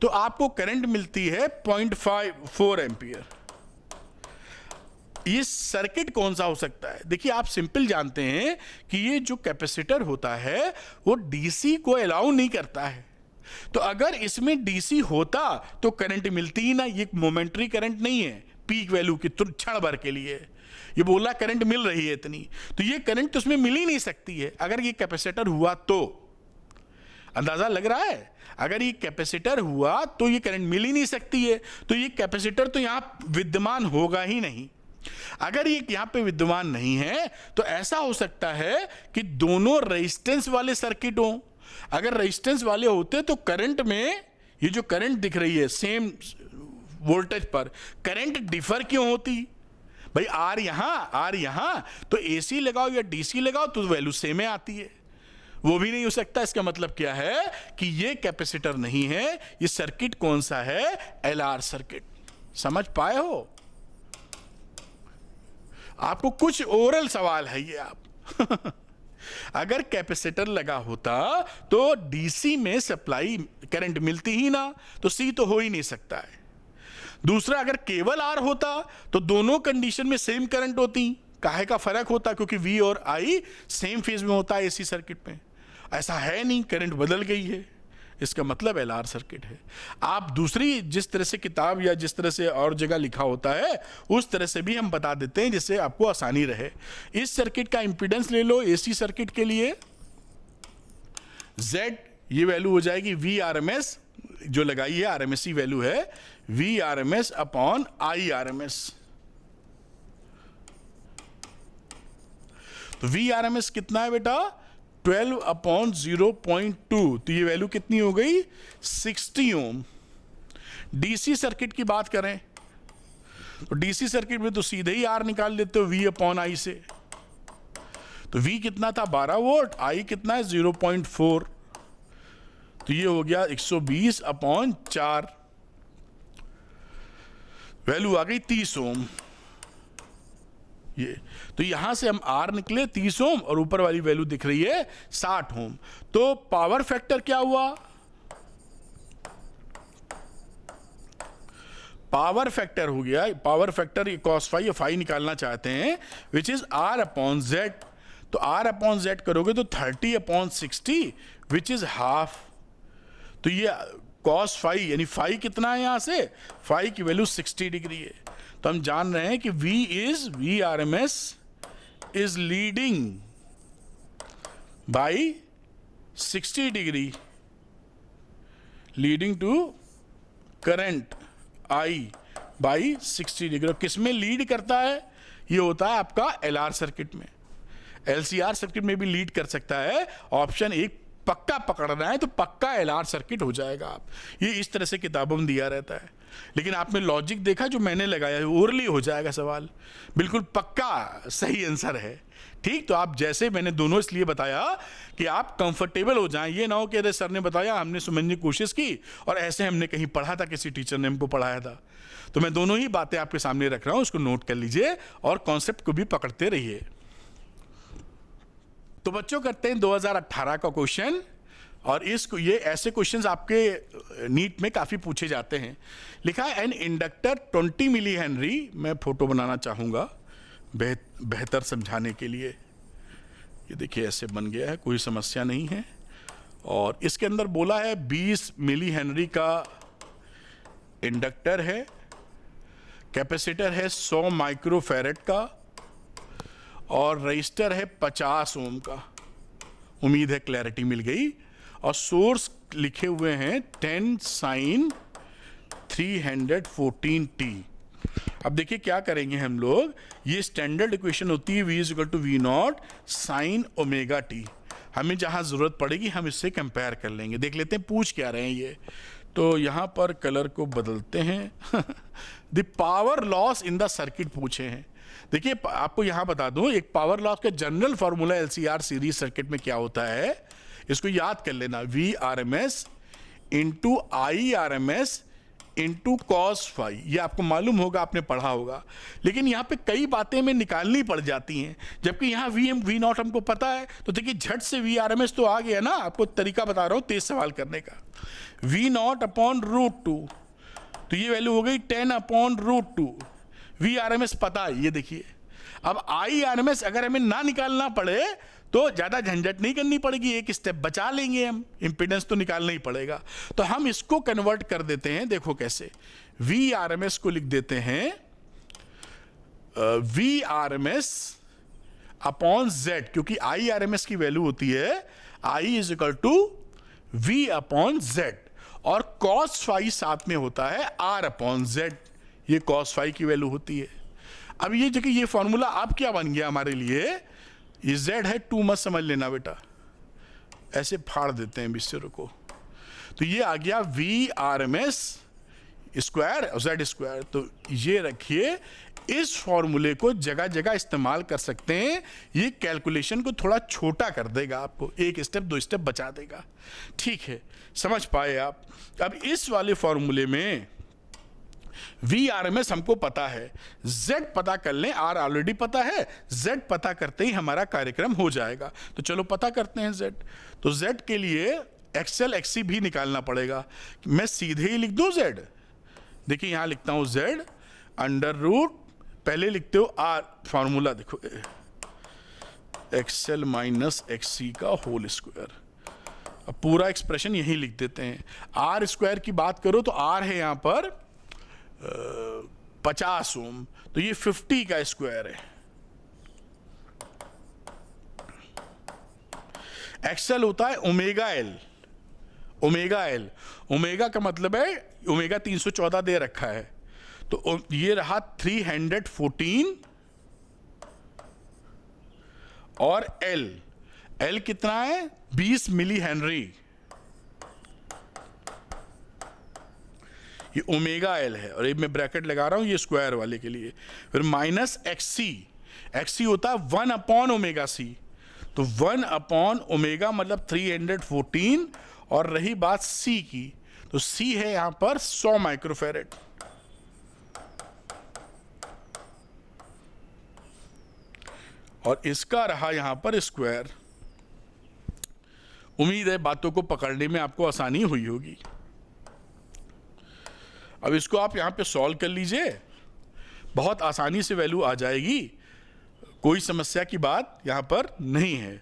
Speaker 1: तो आपको करंट मिलती है 0.4 एम्पियर। ये सर्किट कौन सा हो सकता है? देखिए आप सिंपल जानते हैं कि ये जो कैपेसिटर होता है वो डीसी को अलाउ नहीं करता है। तो अगर इसमें डीसी होता तो करंट मिलती ही ना। ये मोमेंटरी करंट नहीं है पीक वैल्यू की क्षण भर के लिए, ये बोला करंट मिल रही है इतनी, तो ये करंट तो उसमें मिल ही नहीं सकती है। अगर ये कैपेसिटर हुआ तो, अंदाजा लग रहा है, अगर ये कैपेसिटर हुआ तो ये करंट मिल ही नहीं सकती है। तो ये कैपेसिटर तो यहां विद्यमान होगा ही नहीं। अगर ये यहां पे विद्यमान नहीं है तो ऐसा हो सकता है कि दोनों रेजिस्टेंस वाले सर्किट हों। अगर रेजिस्टेंस वाले होते तो करंट में, ये जो करंट दिख रही है सेम वोल्टेज पर, करंट डिफर क्यों होती? भाई आर यहां, तो एसी लगाओ या डीसी लगाओ तो वैल्यू सेम ही आती है। वो भी नहीं हो सकता। इसका मतलब क्या है कि ये कैपेसिटर नहीं है। ये सर्किट कौन सा है? LR circuit. समझ पाए हो? आपको कुछ ओरल सवाल है ये आप। अगर कैपेसिटर लगा होता तो डीसी में सप्लाई करंट मिलती ही ना, तो सी तो हो ही नहीं सकता है। दूसरा, अगर केवल आर होता तो दोनों कंडीशन में सेम करंट होती। काहे का फर्क होता? क्योंकि वी और आई सेम फेज में होता है एसी सर्किट में। ऐसा है नहीं, करंट बदल गई है। इसका मतलब एलआर सर्किट है। आप दूसरी जिस तरह से किताब या जिस तरह से और जगह लिखा होता है उस तरह से भी हम बता देते हैं जिससे आपको आसानी रहे। इस सर्किट का इंपीडेंस ले लो एसी सर्किट के लिए, Z ये वैल्यू हो जाएगी वी आर एम एस, जो लगाई है आरएमएस वैल्यू है V R M S upon I R M S. तो वी आर एम एस कितना है बेटा? 12 अपॉन 0.2, तो ये वैल्यू कितनी हो गई? 60 ओम। डीसी सर्किट की बात करें तो डीसी सर्किट में तो सीधे ही आर निकाल लेते हो V अपॉन आई से। तो V कितना था 12 वोल्ट, I कितना है 0.4, तो ये हो गया 120 अपॉन 4, वैल्यू आ गई 30 ओम। ये तो यहां से हम R निकले 30 ओम और ऊपर वाली वैल्यू दिख रही है 60 ओम। तो पावर फैक्टर क्या हुआ? पावर फैक्टर हो गया, पावर फैक्टर cos फाई या फाई निकालना चाहते हैं, which is R upon Z। तो R अपॉन Z करोगे तो 30 अपॉन 60 विच इज हाफ। तो ये cos फाई यानी फाई कितना है यहां से, फाई की वैल्यू 60 डिग्री है। तो हम जान रहे हैं कि V RMS is leading by 60 degree, leading to current I by 60 degree. किस में लीड करता है? ये होता है आपका LR सर्किट में। LCR सर्किट में भी लीड कर सकता है। ऑप्शन एक पक्का पकड़ना है तो पक्का LR सर्किट हो जाएगा। आप ये इस तरह से किताबों में दिया रहता है, लेकिन आपने लॉजिक देखा जो मैंने लगाया है, ओरली हो जाएगा सवाल, बिल्कुल पक्का सही आंसर है। ठीक, तो आप जैसे मैंने दोनों इसलिए बताया कि आप कंफर्टेबल हो जाएं, ये ना हो कि अरे सर ने बताया हमने समझने की कोशिश की और ऐसे हमने कहीं पढ़ा था, किसी टीचर ने हमको पढ़ाया था। तो मैं दोनों ही बातें आपके सामने रख रहा हूं, उसको नोट कर लीजिए और कॉन्सेप्ट को भी पकड़ते रहिए। तो बच्चों करते हैं 2018 का क्वेश्चन, और ये ऐसे क्वेश्चंस आपके नीट में काफी पूछे जाते हैं। लिखा है एन इंडक्टर 20 मिली हेनरी, मैं फोटो बनाना चाहूंगा बेहतर समझाने के लिए। ये देखिए ऐसे बन गया है, कोई समस्या नहीं है। और इसके अंदर बोला है 20 मिली हेनरी का इंडक्टर है, कैपेसिटर है 100 माइक्रोफैरेड का, और रजिस्टर है 50 ओम का। उम्मीद है क्लैरिटी मिल गई। और सोर्स लिखे हुए हैं 10 sin 314t। अब देखिए क्या करेंगे हम लोग, ये स्टैंडर्ड इक्वेशन होती है V is equal to V naught sine omega t. हमें जहां जरूरत पड़ेगी हम इससे कंपेयर कर लेंगे। देख लेते हैं पूछ क्या रहे हैं ये। तो यहां पर कलर को बदलते हैं the power loss in the circuit पूछे हैं। देखिए आपको यहां बता दूं, एक पावर लॉस का general formula LCR series circuit में क्या होता है, इसको याद कर लेना, V RMS into I RMS into cos phi. ये आपको मालूम होगा, आपने पढ़ा होगा, लेकिन यहाँ पे कई बातें में निकालनी पड़ जाती हैं, जबकि यहाँ V नॉट हमको पता है। तो देखिए झट से V RMS तो आ गया ना, आपको तरीका बता रहा हूँ तेज सवाल करने का। V नॉट अपॉन √2, तो ये वैल्यू हो गई 10 अपॉन √2। V RMS पता है, ये देखिए। अब I RMS अगर हमें ना निकालना पड़े तो ज्यादा झंझट नहीं करनी पड़ेगी, एक स्टेप बचा लेंगे हम, इंपीडेंस तो निकालना ही पड़ेगा। तो हम इसको कन्वर्ट कर देते हैं, देखो कैसे। V RMS को लिख देते हैं V RMS अपॉन Z, क्योंकि I RMS की वैल्यू होती है I is equal to V upon Z, और cos फाई साथ में होता है R अपॉन Z, ये cos फाई की वैल्यू होती है। अब ये देखिए ये फॉर्मूला अब क्या बन गया हमारे लिए, ये Z है 2 मत समझ लेना बेटा, ऐसे फाड़ देते हैं बिस्तर को। तो ये आ गया V RMS स्क्वायर और Z स्क्वायर। तो ये रखिए, इस फॉर्मूले को जगह जगह इस्तेमाल कर सकते हैं, ये कैलकुलेशन को थोड़ा छोटा कर देगा, आपको एक स्टेप 2 स्टेप बचा देगा। ठीक है, समझ पाए आप। अब इस वाले फॉर्मूले में V RMS हमको पता है, Z पता कर लें, R ऑलरेडी पता है, Z पता करते ही हमारा कार्यक्रम हो जाएगा। तो चलो पता करते हैं Z। तो Z के लिए XL XC भी निकालना पड़ेगा। मैं सीधे ही लिख दूं Z, देखिए यहां लिखता हूं Z अंडर रूट, पहले लिखते हो R, फॉर्मूला देखो XL माइनस XC का होल स्क्वायर। अब पूरा एक्सप्रेशन यही लिख देते हैं। R स्क्वायर की बात करो तो R है यहां पर 50 ओम, तो ये 50 का स्क्वायर है। एक्सएल होता है omega L, omega L, omega का मतलब है ओमेगा 314 दे रखा है, तो ये रहा 314, और एल, एल कितना है 20 मिली हेनरी। ये ओमेगा एल है, और ये मैं ब्रैकेट लगा रहा हूँ ये स्क्वायर वाले के लिए, फिर माइनस XC, XC होता है 1 अपॉन ओमेगा C, तो 1 अपॉन ओमेगा मतलब 314, और रही बात C की, तो C है यहां पर 100 माइक्रोफेरेड, और इसका रहा यहां पर स्क्वायर। उम्मीद है बातों को पकड़ने में आपको आसानी हुई होगी। अब इसको आप यहां पे सॉल्व कर लीजिए, बहुत आसानी से वैल्यू आ जाएगी, कोई समस्या की बात यहां पर नहीं है।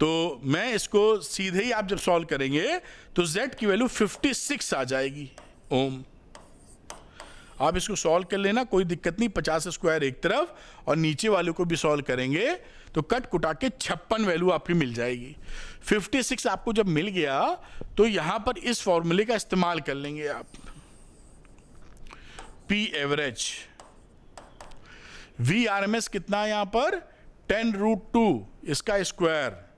Speaker 1: तो मैं इसको सीधे ही आप जब सॉल्व करेंगे तो Z की वैल्यू 56 आ जाएगी ओम। आप इसको सॉल्व कर लेना, कोई दिक्कत नहीं, 50 स्क्वायर एक तरफ और नीचे वाले को भी सॉल्व करेंगे तो कट कुटा के 56 वैल्यू आपकी मिल जाएगी। 56 आपको जब मिल गया तो यहां पर इस फॉर्मूले का इस्तेमाल कर लेंगे आप, P एवरेज, VRMS कितना है यहां पर 10√2, इसका स्क्वायर,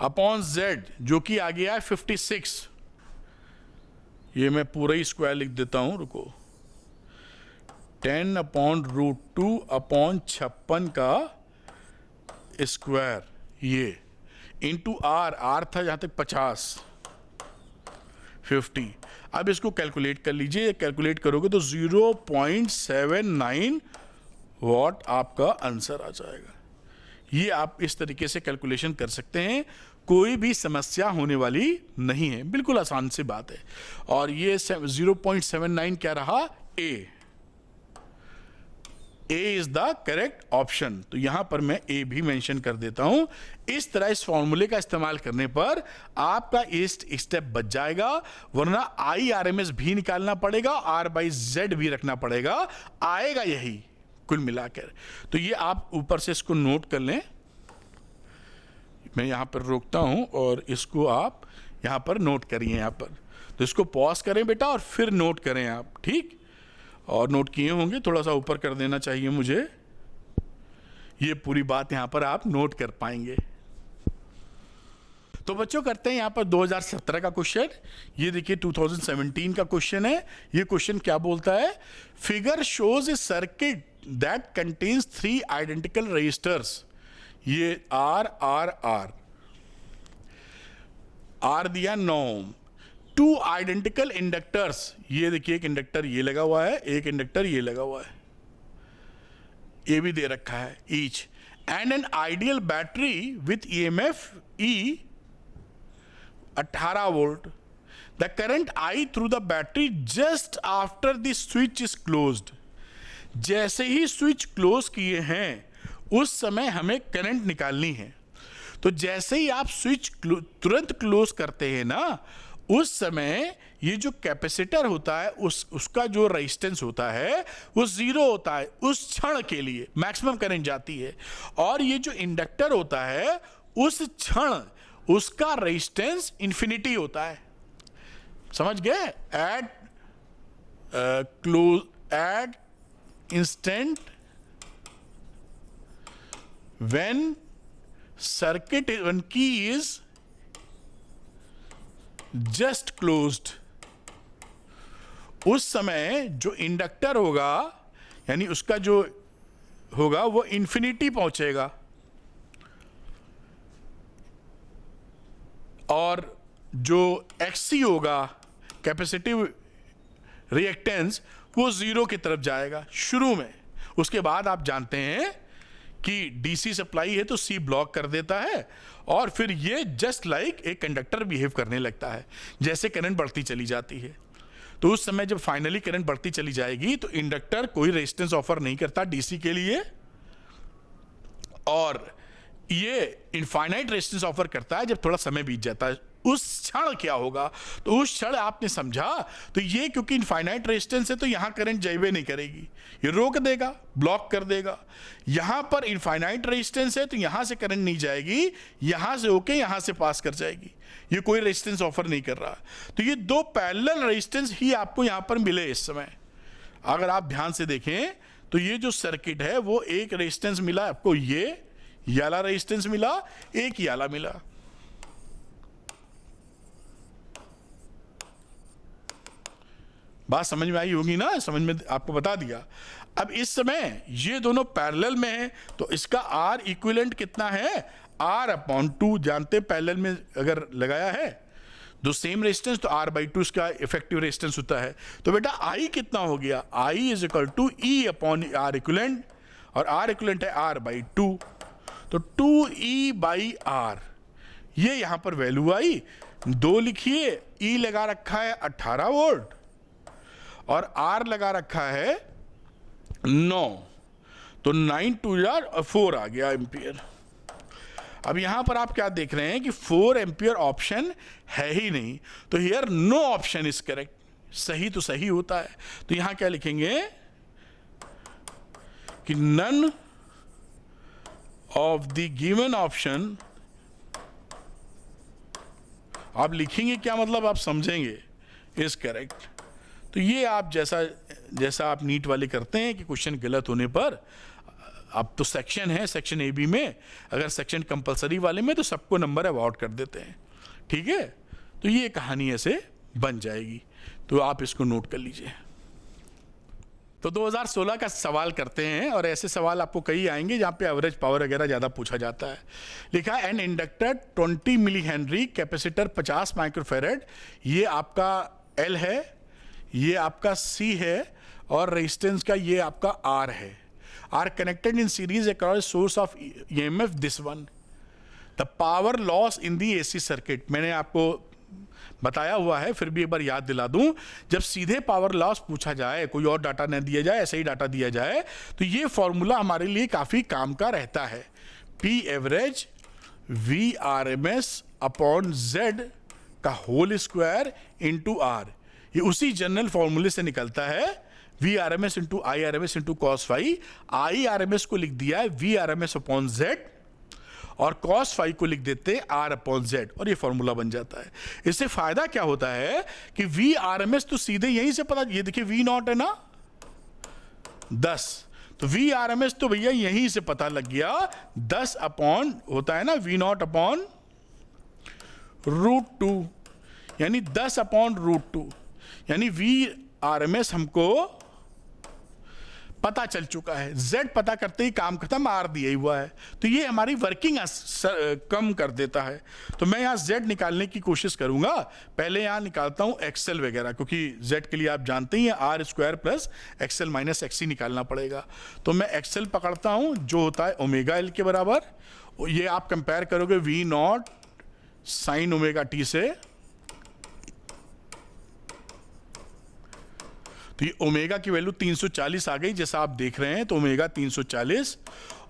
Speaker 1: अपॉन Z जो कि आ गया है 56, ये मैं पूरा ही स्क्वायर लिख देता हूं, रुको, 10/√2 अपॉन 56 का स्क्वायर, ये इंटू R था जहां तक 50, 50। अब इसको कैलकुलेट कर लीजिए, कैलकुलेट करोगे तो 0.79 वॉट आपका आंसर आ जाएगा। ये आप इस तरीके से कैलकुलेशन कर सकते हैं, कोई भी समस्या होने वाली नहीं है, बिल्कुल आसान सी बात है। और ये 0.79 क्या रहा, ए इज द करेक्ट ऑप्शन, तो यहां पर मैं ए भी मेंशन कर देता हूं। इस तरह इस फॉर्मूले का इस्तेमाल करने पर आपका इस स्टेप बच जाएगा, वरना IRMS भी निकालना पड़ेगा, R/Z भी रखना पड़ेगा, आएगा यही कुल मिलाकर। तो ये आप ऊपर से इसको नोट कर लें, मैं यहां पर रोकता हूं और इसको आप यहां पर नोट करिए यहां पर, तो इसको पॉज करें बेटा और फिर नोट करें आप, ठीक, और नोट किए होंगे, थोड़ा सा ऊपर कर देना चाहिए मुझे, ये पूरी बात यहां पर आप नोट कर पाएंगे। तो बच्चों करते हैं यहां पर 2017 का क्वेश्चन, ये देखिए 2017 का क्वेश्चन है। ये क्वेश्चन क्या बोलता है, figure shows a circuit that contains 3 identical resistors, ये R दिया 9, 2 आइडेंटिकल इंडक्टर्स, ये देखिए एक इंडक्टर ये लगा हुआ है, एक इंडक्टर ये लगा हुआ है, ये भी दे रखा है each, and an ideal battery with EMF E 18 volt, the current I through the battery just after the switch is closed. जैसे ही स्विच क्लोज किए हैं उस समय हमें करंट निकालनी है। तो जैसे ही आप स्विच तुरंत क्लोज करते हैं ना, उस समय ये जो कैपेसिटर होता है उसका जो रेजिस्टेंस होता है वो 0 होता है, उस क्षण के लिए मैक्सिमम करंट जाती है। और ये जो इंडक्टर होता है उस क्षण उसका रेजिस्टेंस इंफिनिटी होता है, समझ गए, at instant when key is just closed, उस समय जो इंडक्टर होगा यानी उसका जो होगा वो इंफिनिटी पहुंचेगा, और जो XC होगा कैपेसिटिव रिएक्टेंस वो 0 की तरफ जाएगा शुरू में। उसके बाद आप जानते हैं कि DC सप्लाई है तो C ब्लॉक कर देता है, और फिर ये जस्ट लाइक एक कंडक्टर बिहेव करने लगता है। जैसे करंट बढ़ती चली जाती है तो उस समय जब फाइनली करंट बढ़ती चली जाएगी तो इंडक्टर कोई रेजिस्टेंस ऑफर नहीं करता DC के लिए, और ये इनफाइनाइट रेजिस्टेंस ऑफर करता है जब थोड़ा समय बीत जाता है। उस क्षण क्या होगा, तो उस क्षण आपने समझा, तो ये क्योंकि इनफाइनाइट रेजिस्टेंस है तो यहां करंट जाइए नहीं करेगी, ये रोक देगा, ब्लॉक कर देगा। यहां पर इनफाइनाइट रेजिस्टेंस है तो यहां से करंट नहीं जाएगी, यहां से होके यहां से पास कर जाएगी, ये कोई रेजिस्टेंस ऑफर नहीं कर रहा। तो ये 2 पैरेलल रेजिस्टेंस ही आपको यहां पर मिले इस समय। अगर आप ध्यान से देखें तो ये जो सर्किट है वो एक रेजिस्टेंस मिला आपको, ये वाला रेजिस्टेंस मिला, एक ये वाला मिला, बात समझ में आई होगी ना, समझ में आपको बता दिया। अब इस समय ये दोनों पैरेलल में है, तो इसका आर इक्विवेलेंट कितना है, R/2 जानते पैरेलल में अगर लगाया है दो सेम रेजिस्टेंस तो R/2 इसका इफेक्टिव रेजिस्टेंस होता है। तो बेटा I कितना हो गया, I is equal to E/R equivalent, और R इक्विवेलेंट है R/2, तो 2E/R, ये यहां पर वैल्यू आई 2 लिखिए, E लगा रखा है 18 वोल्ट और R लगा रखा है 9, तो 9 2 4 आ गया एम्पियर। अब यहां पर आप क्या देख रहे हैं कि 4 एम्पियर ऑप्शन है ही नहीं, तो here no option is correct, सही तो सही होता है। तो यहां क्या लिखेंगे कि none of the given option, आप लिखेंगे क्या मतलब आप समझेंगे, इज करेक्ट। तो ये आप जैसा आप नीट वाले करते हैं कि क्वेश्चन गलत होने पर, अब तो सेक्शन है, सेक्शन ए बी में, अगर सेक्शन कंपलसरी वाले में तो सबको नंबर अवॉर्ड कर देते हैं, ठीक है। तो ये कहानी ऐसे बन जाएगी, तो आप इसको नोट कर लीजिए। तो 2016 का सवाल करते हैं, और ऐसे सवाल आपको कई आएंगे जहाँ पे एवरेज पावर वगैरह ज़्यादा पूछा जाता है। लिखा है an inductor 20 milli henry, capacitor 50 microfarad, ये आपका एल है, ये आपका सी है, और रेजिस्टेंस का ये आपका आर है। R connected in series across source of EMF this one. The power loss in the AC circuit, मैंने आपको बताया हुआ है, फिर भी एक बार याद दिला दूं, जब सीधे पावर लॉस पूछा जाए, कोई और डाटा न दिया जाए, ऐसे ही डाटा दिया जाए, तो ये फॉर्मूला हमारे लिए काफी काम का रहता है। P average V R M S upon Z का होल स्क्वायर इंटू आर, ये उसी जनरल फॉर्मूले से निकलता है। V R M S into I R M S into cos phi, I R M S को लिख दिया है V R M S upon Z, और cos फाई को लिख देते हैं R/Z, और ये फॉर्मूला बन जाता है। इससे फायदा क्या होता है कि VRMS तो सीधे यहीं से पता, ये देखिए V0 है ना 10, तो VRMS तो भैया यहीं से पता लग गया, 10 अपॉन होता है ना V0 अपॉन √2, यानी 10 अपॉन √2, यानी VRMS हमको पता चल चुका है। Z पता करते ही काम खत्म, R दिया ही हुआ है, तो ये हमारी वर्किंग कम कर देता है। तो मैं यहाँ Z निकालने की कोशिश करूंगा, पहले यहाँ निकालता हूँ एक्सेल वगैरह, क्योंकि Z के लिए आप जानते ही हैं R² plus Excel minus XC निकालना पड़ेगा। तो मैं एक्सेल पकड़ता हूँ जो होता है ओमेगा L के बराबर, ये आप कंपेयर करोगे V0 साइन ओमेगा T से, तो ये ओमेगा की वैल्यू 340 आ गई जैसा आप देख रहे हैं, तो ओमेगा 340,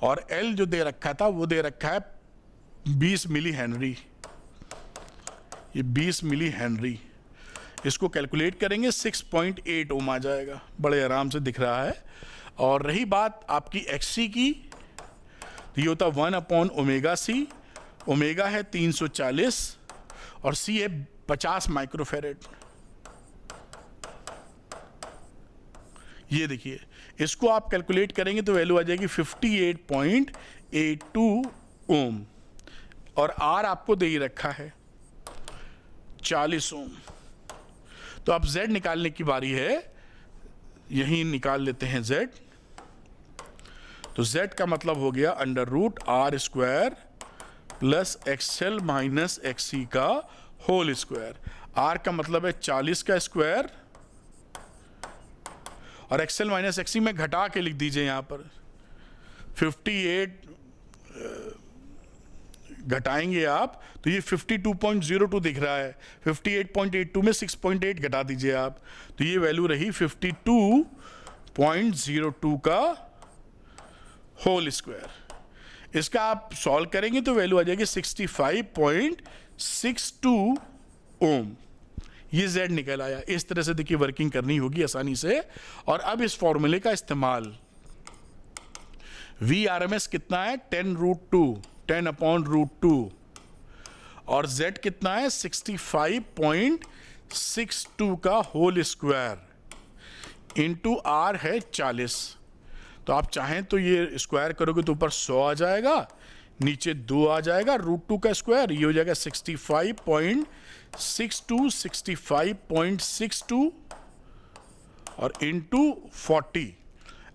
Speaker 1: और एल जो दे रखा था वो दे रखा है 20 मिली हेनरी, ये 20 मिली हेनरी, इसको कैलकुलेट करेंगे 6.8 ओम आ जाएगा, बड़े आराम से दिख रहा है। और रही बात आपकी एक्सी की, तो ये होता 1 अपॉन ओमेगा सी, ओमेगा है 340 और सी है 50 माइक्रोफेरेड। ये देखिए, इसको आप कैलकुलेट करेंगे तो वैल्यू आ जाएगी 58.82 ओम, और आर आपको दे ही रखा है 40 ओम। तो अब Z निकालने की बारी है, यहीं निकाल लेते हैं Z। तो Z का मतलब हो गया √R² plus XL minus XC का होल स्क्वायर। R का मतलब है 40 का स्क्वायर, और XL माइनस XC में घटा के लिख दीजिए यहाँ पर 58 घटाएंगे आप तो ये 52.02 दिख रहा है, 58.82 में 6.8 घटा दीजिए आप, तो ये वैल्यू रही 52.02 का होल स्क्वायर। इसका आप सॉल्व करेंगे तो वैल्यू आ जाएगी 65.62 ओम। ये Z निकल आया। इस तरह से देखिए वर्किंग करनी होगी आसानी से। और अब इस फॉर्मूले का इस्तेमाल, VRMS कितना है 10√2, 10/√2, और Z कितना है 65.62 का होल स्क्वायर इंटू R है 40। तो आप चाहें तो ये स्क्वायर करोगे तो ऊपर 100 आ जाएगा, नीचे 2 आ जाएगा, √2 का स्क्वायर, ये हो जाएगा 65.62 और इंटू 40।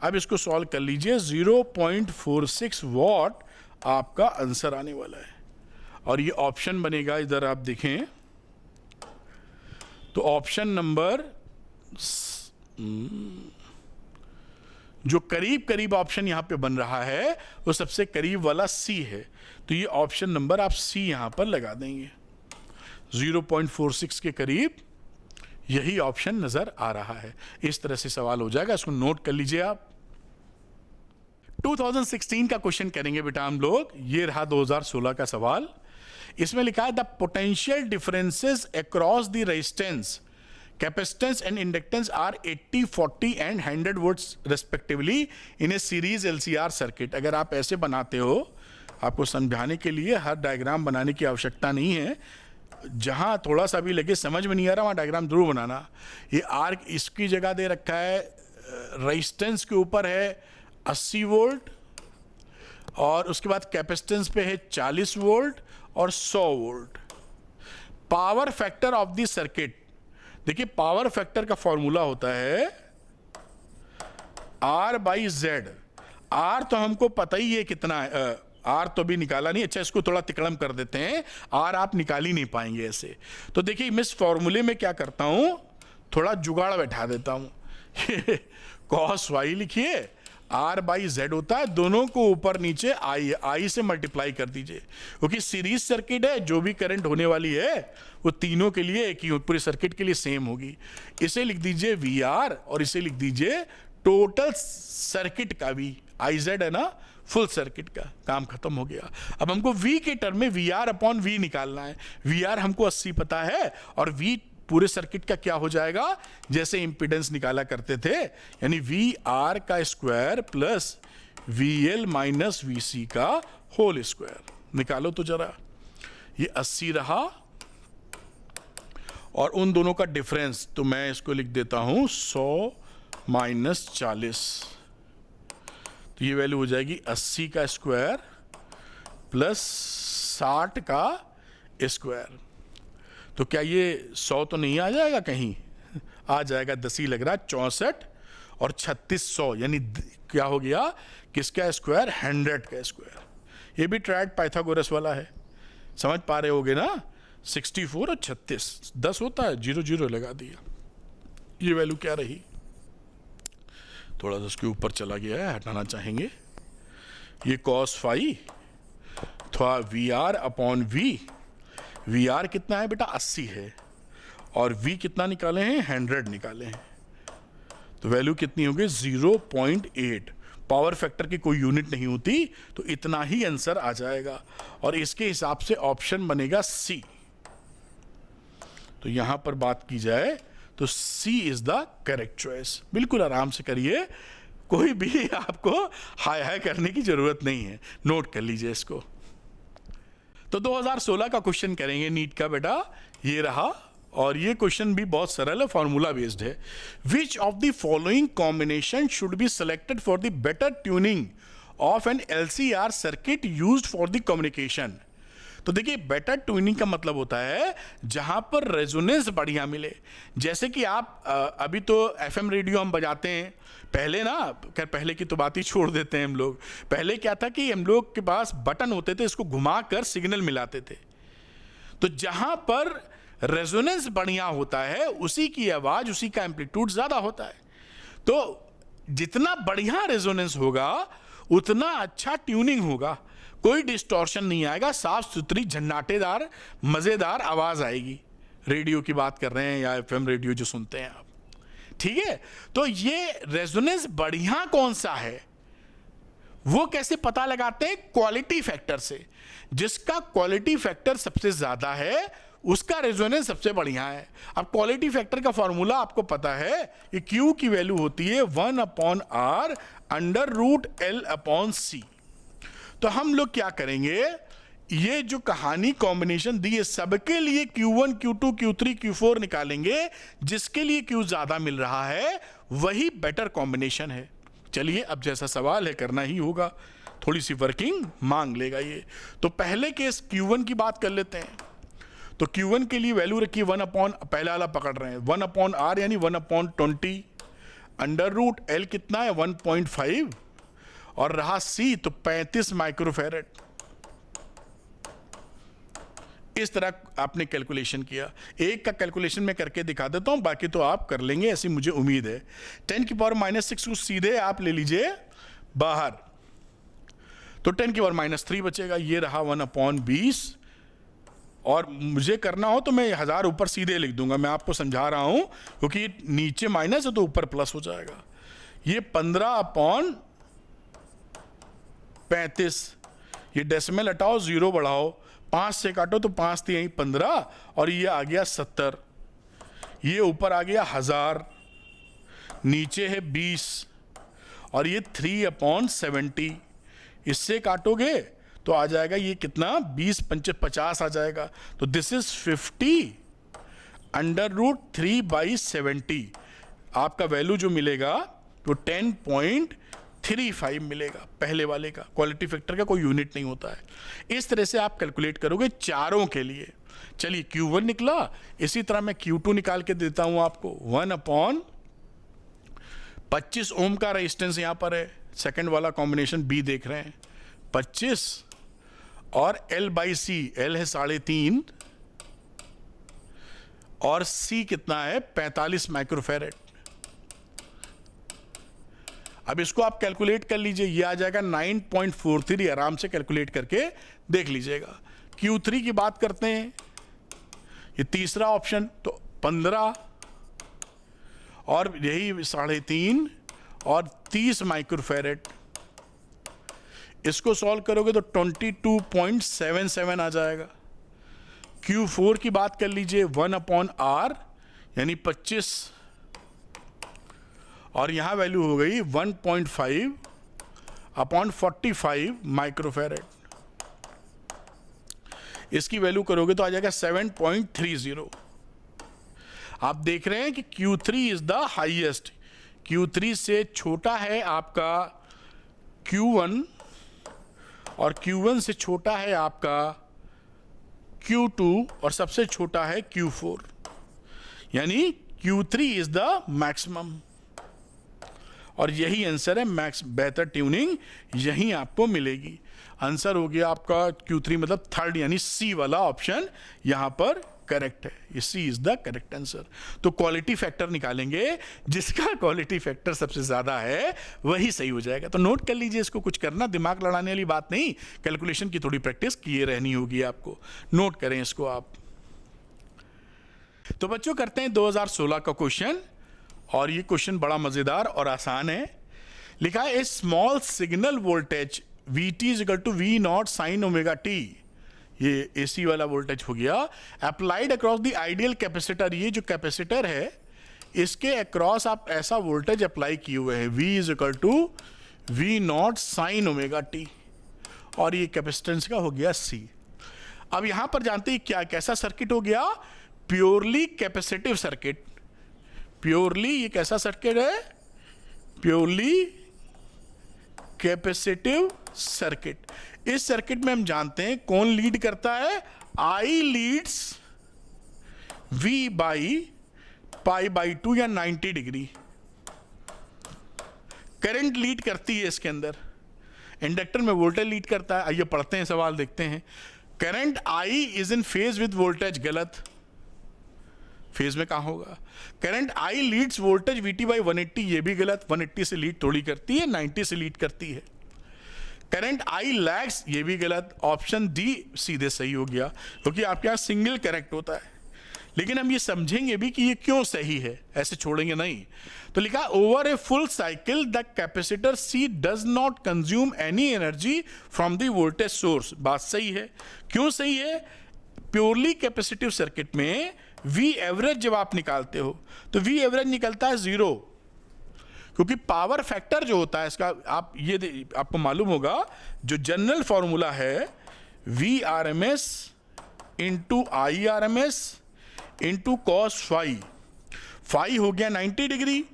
Speaker 1: अब इसको सॉल्व कर लीजिए, 0.46 वॉट आपका आंसर आने वाला है। और ये ऑप्शन बनेगा, इधर आप देखें तो ऑप्शन नंबर जो करीब करीब ऑप्शन यहां पे बन रहा है वो सबसे करीब वाला सी है, तो ये ऑप्शन नंबर आप सी यहां पर लगा देंगे। 0.46 के करीब यही ऑप्शन नजर आ रहा है। इस तरह से सवाल हो जाएगा, इसको नोट कर लीजिए आप। 2016 का क्वेश्चन करेंगे बेटा हम लोग। ये रहा 2016 का सवाल। इसमें लिखा है the potential differences across the resistance, capacitance and inductance are 80, 40 and 100 volts respectively in a series LCR circuit. अगर आप ऐसे बनाते हो, आपको समझाने के लिए हर डायग्राम बनाने की आवश्यकता नहीं है, जहां थोड़ा सा भी लगे समझ में नहीं आ रहा वहां डायग्राम जरूर बनाना। ये आर इसकी जगह दे रखा है, रेजिस्टेंस के ऊपर है 80 वोल्ट, और उसके बाद कैपेसिटेंस पे है 40 वोल्ट और 100 volt. Power factor of the circuit, देखिए पावर फैक्टर का फॉर्मूला होता है R बाई Z। R तो हमको पता ही है कितना है, R तो भी निकाला नहीं। अच्छा, इसको थोड़ा तिकड़म कर देते हैं, R आप निकाल ही नहीं पाएंगे ऐसे। तो देखिए मैं इस फॉर्मूले में क्या करता हूं, थोड़ा जुगाड़ बैठा देता हूं। cos y लिखिए, R बाई Z होता है, दोनों को ऊपर नीचे I से मल्टीप्लाई कर दीजिए, क्योंकि सीरीज सर्किट है, जो भी करंट होने वाली है वो तीनों के लिए एक ही, पूरे सर्किट के लिए सेम होगी। इसे लिख दीजिए VR और इसे लिख दीजिए टोटल सर्किट का V। IZ है ना, फुल सर्किट का, काम खत्म हो गया। अब हमको V के टर्म में VR अपॉन V निकालना है। VR हमको 80 पता है, और V पूरे सर्किट का क्या हो जाएगा, जैसे इंपीडेंस निकाला करते थे, यानी VR का square plus VL minus VC का होल स्क्वायर। निकालो तो जरा, ये 80 रहा, और उन दोनों का डिफरेंस तो मैं इसको लिख देता हूं 100 माइनस 40, तो ये वैल्यू हो जाएगी 80 का स्क्वायर प्लस 60 का स्क्वायर। तो क्या ये 100 तो नहीं आ जाएगा कहीं? आ जाएगा, 10 ही लग रहा है। 64 और 36 100, यानी क्या हो गया, किसका स्क्वायर, 100 का स्क्वायर। ये भी ट्रायड पाइथागोरस वाला है, समझ पा रहे होगे ना। 64 और 36, 10 होता है, 0 0 लगा दिया। ये वैल्यू क्या रही, थोड़ा सा उसके ऊपर चला गया है, हटाना चाहेंगे। ये cos फाई थोड़ा VR अपॉन V। VR कितना है बेटा, 80 है, और V कितना निकाले हैं, 100 निकाले हैं, तो वैल्यू कितनी होगी, 0.8। पावर फैक्टर की कोई यूनिट नहीं होती, तो इतना ही आंसर आ जाएगा, और इसके हिसाब से ऑप्शन बनेगा C। तो यहां पर बात की जाए तो C is the correct choice. बिल्कुल आराम से करिए, कोई भी आपको हाय हाय करने की जरूरत नहीं है, नोट कर लीजिए इसको। तो 2016 का क्वेश्चन करेंगे नीट का बेटा, ये रहा, और ये क्वेश्चन भी बहुत सरल है, फॉर्मूला बेस्ड है। Which of the following combination should be selected for the better tuning of an LCR circuit used for the communication. तो देखिए बेटर ट्यूनिंग का मतलब होता है जहां पर रेजोनेंस बढ़िया मिले। जैसे कि आप अभी तो FM रेडियो हम बजाते हैं, पहले ना, खैर पहले की तो बात ही छोड़ देते हैं हम लोग। पहले क्या था कि हम लोग के पास बटन होते थे, इसको घुमाकर सिग्नल मिलाते थे। तो जहां पर रेजोनेंस बढ़िया होता है उसी की आवाज, उसी का एम्पलीट्यूड ज्यादा होता है। तो जितना बढ़िया रेजोनेंस होगा उतना अच्छा ट्यूनिंग होगा, कोई डिस्टॉर्शन नहीं आएगा, साफ सुथरी झन्नाटेदार मजेदार आवाज आएगी। रेडियो की बात कर रहे हैं या FM रेडियो जो सुनते हैं आप, ठीक है। तो ये रेजोनेंस बढ़िया कौन सा है, वो कैसे पता लगाते हैं, क्वालिटी फैक्टर से। जिसका क्वालिटी फैक्टर सबसे ज्यादा है उसका रेजोनेंस सबसे बढ़िया है। अब क्वालिटी फैक्टर का फॉर्मूला आपको पता है कि Q की वैल्यू होती है 1/R √L/C। तो हम लोग क्या करेंगे, ये जो कहानी कॉम्बिनेशन दी है सबके लिए Q1 Q2 Q3 Q4 निकालेंगे, जिसके लिए Q ज्यादा मिल रहा है वही बेटर कॉम्बिनेशन है। चलिए अब जैसा सवाल है करना ही होगा, थोड़ी सी वर्किंग मांग लेगा ये। तो पहले केस Q1 की बात कर लेते हैं। तो Q1 के लिए वैल्यू रखिए 1/, पहला वाला पकड़ रहे हैं 1/R यानी 1/20 अंडर रूट एल कितना है 1.5 और रहा सी तो 35 माइक्रोफैरेड। इस तरह आपने कैलकुलेशन किया। एक का कैलकुलेशन मैं करके दिखा देता हूं, बाकी तो आप कर लेंगे ऐसी मुझे उम्मीद है। 10⁻⁻6 को सीधे आप ले लीजिए बाहर, तो 10⁻³ बचेगा। ये रहा 1/20, और मुझे करना हो तो मैं 1000 ऊपर सीधे लिख दूंगा, मैं आपको समझा रहा हूं, क्योंकि नीचे माइनस है तो ऊपर प्लस हो जाएगा। ये 15/35, ये डेसिमल हटाओ, 0 बढ़ाओ, 5 से काटो तो 5 थी 15, और ये आ गया 70। ये ऊपर आ गया 1000, नीचे है 20, और ये 3/70। इससे काटोगे तो आ जाएगा ये कितना, 20×5 50 आ जाएगा। तो दिस इज 50 अंडर रूट 3/70। आपका वैल्यू जो मिलेगा तो 10.35 मिलेगा, पहले वाले का। क्वालिटी फैक्टर का कोई यूनिट नहीं होता है। इस तरह से आप कैलकुलेट करोगे चारों के लिए। चलिए Q1 निकला, इसी तरह मैं Q2 निकाल के देता हूं आपको। 1/25 ओम का रेजिस्टेंस यहां पर है, सेकंड वाला कॉम्बिनेशन बी देख रहे हैं, 25, और L/C, L है 3.5 और C कितना है 45 माइक्रोफैरेड। अब इसको आप कैलकुलेट कर लीजिए, ये आ जाएगा 9.43। आराम से कैलकुलेट करके देख लीजिएगा। Q3 की बात करते हैं, ये तीसरा ऑप्शन, तो 15 और यही 3.5 और 30 माइक्रोफैरेड। इसको सॉल्व करोगे तो 22.77 आ जाएगा। Q4 की बात कर लीजिए, 1/R यानी 25, और यहां वैल्यू हो गई 1.5/45 माइक्रोफैरेड। इसकी वैल्यू करोगे तो आ जाएगा 7.30। आप देख रहे हैं कि Q3 is the highest. Q3 से छोटा है आपका Q1 और Q1 से छोटा है आपका Q2 और सबसे छोटा है Q4, यानी Q3 इज द मैक्सिमम। और यही आंसर है, मैक्स बेहतर ट्यूनिंग यही आपको मिलेगी। आंसर हो गया आपका Q3 मतलब थर्ड, यानी सी वाला ऑप्शन यहां पर करेक्ट है। ये सी इज द करेक्ट आंसर। तो क्वालिटी फैक्टर निकालेंगे, जिसका क्वालिटी फैक्टर सबसे ज्यादा है वही सही हो जाएगा। तो नोट कर लीजिए, इसको कुछ करना दिमाग लड़ाने वाली बात नहीं, कैलकुलेशन की थोड़ी प्रैक्टिस किए रहनी होगी आपको। नोट करें इसको आप। तो बच्चों करते हैं 2016 का क्वेश्चन, और ये क्वेश्चन बड़ा मजेदार और आसान है। लिखा है a small signal voltage Vt is equal to V0 sin ωt, ये AC वाला वोल्टेज हो गया, applied across the ideal capacitor. ये जो कैपेसिटर है इसके अक्रॉस आप ऐसा वोल्टेज अप्लाई किए हुए हैं, V is equal to V0 sin ωt, और ये कैपेसिटेंस का हो गया C। अब यहां पर जानते हैं क्या कैसा सर्किट हो गया, प्योरली कैपेसिटिव सर्किट। प्योरली ये कैसा सर्किट है, प्योरली कैपेसिटिव सर्किट। इस सर्किट में हम जानते हैं कौन लीड करता है, I लीड्स V बाई π/2 या 90 डिग्री। करंट लीड करती है इसके अंदर, इंडक्टर में वोल्टेज लीड करता है। आइए पढ़ते हैं, सवाल देखते हैं। Current I is in phase with voltage, गलत, फेज में कहां होगा। Current I Leeds voltage Vt/180, ये भी गलत, 180 से लीड थोड़ी करती है, 90 से लीड करती है। करंट I लैग्स, ये भी गलत, ऑप्शन डी सीधे सही हो गया, क्योंकि आपके यहां सिंगल करेक्ट होता है। लेकिन हम ये समझेंगे भी कि ये क्यों सही है, ऐसे छोड़ेंगे नहीं। तो लिखा over a full cycle the capacitor C does not consume any energy from the voltage source. बात सही है। क्यों सही है, प्योरली कैपेसिटिव सर्किट में V एवरेज जब आप निकालते हो तो V एवरेज निकलता है 0, क्योंकि पावर फैक्टर जो होता है इसका, आप ये आपको मालूम होगा, जो जनरल फॉर्मूला है VRMS into IRMS into cos phi. Phi हो गया 90 डिग्री,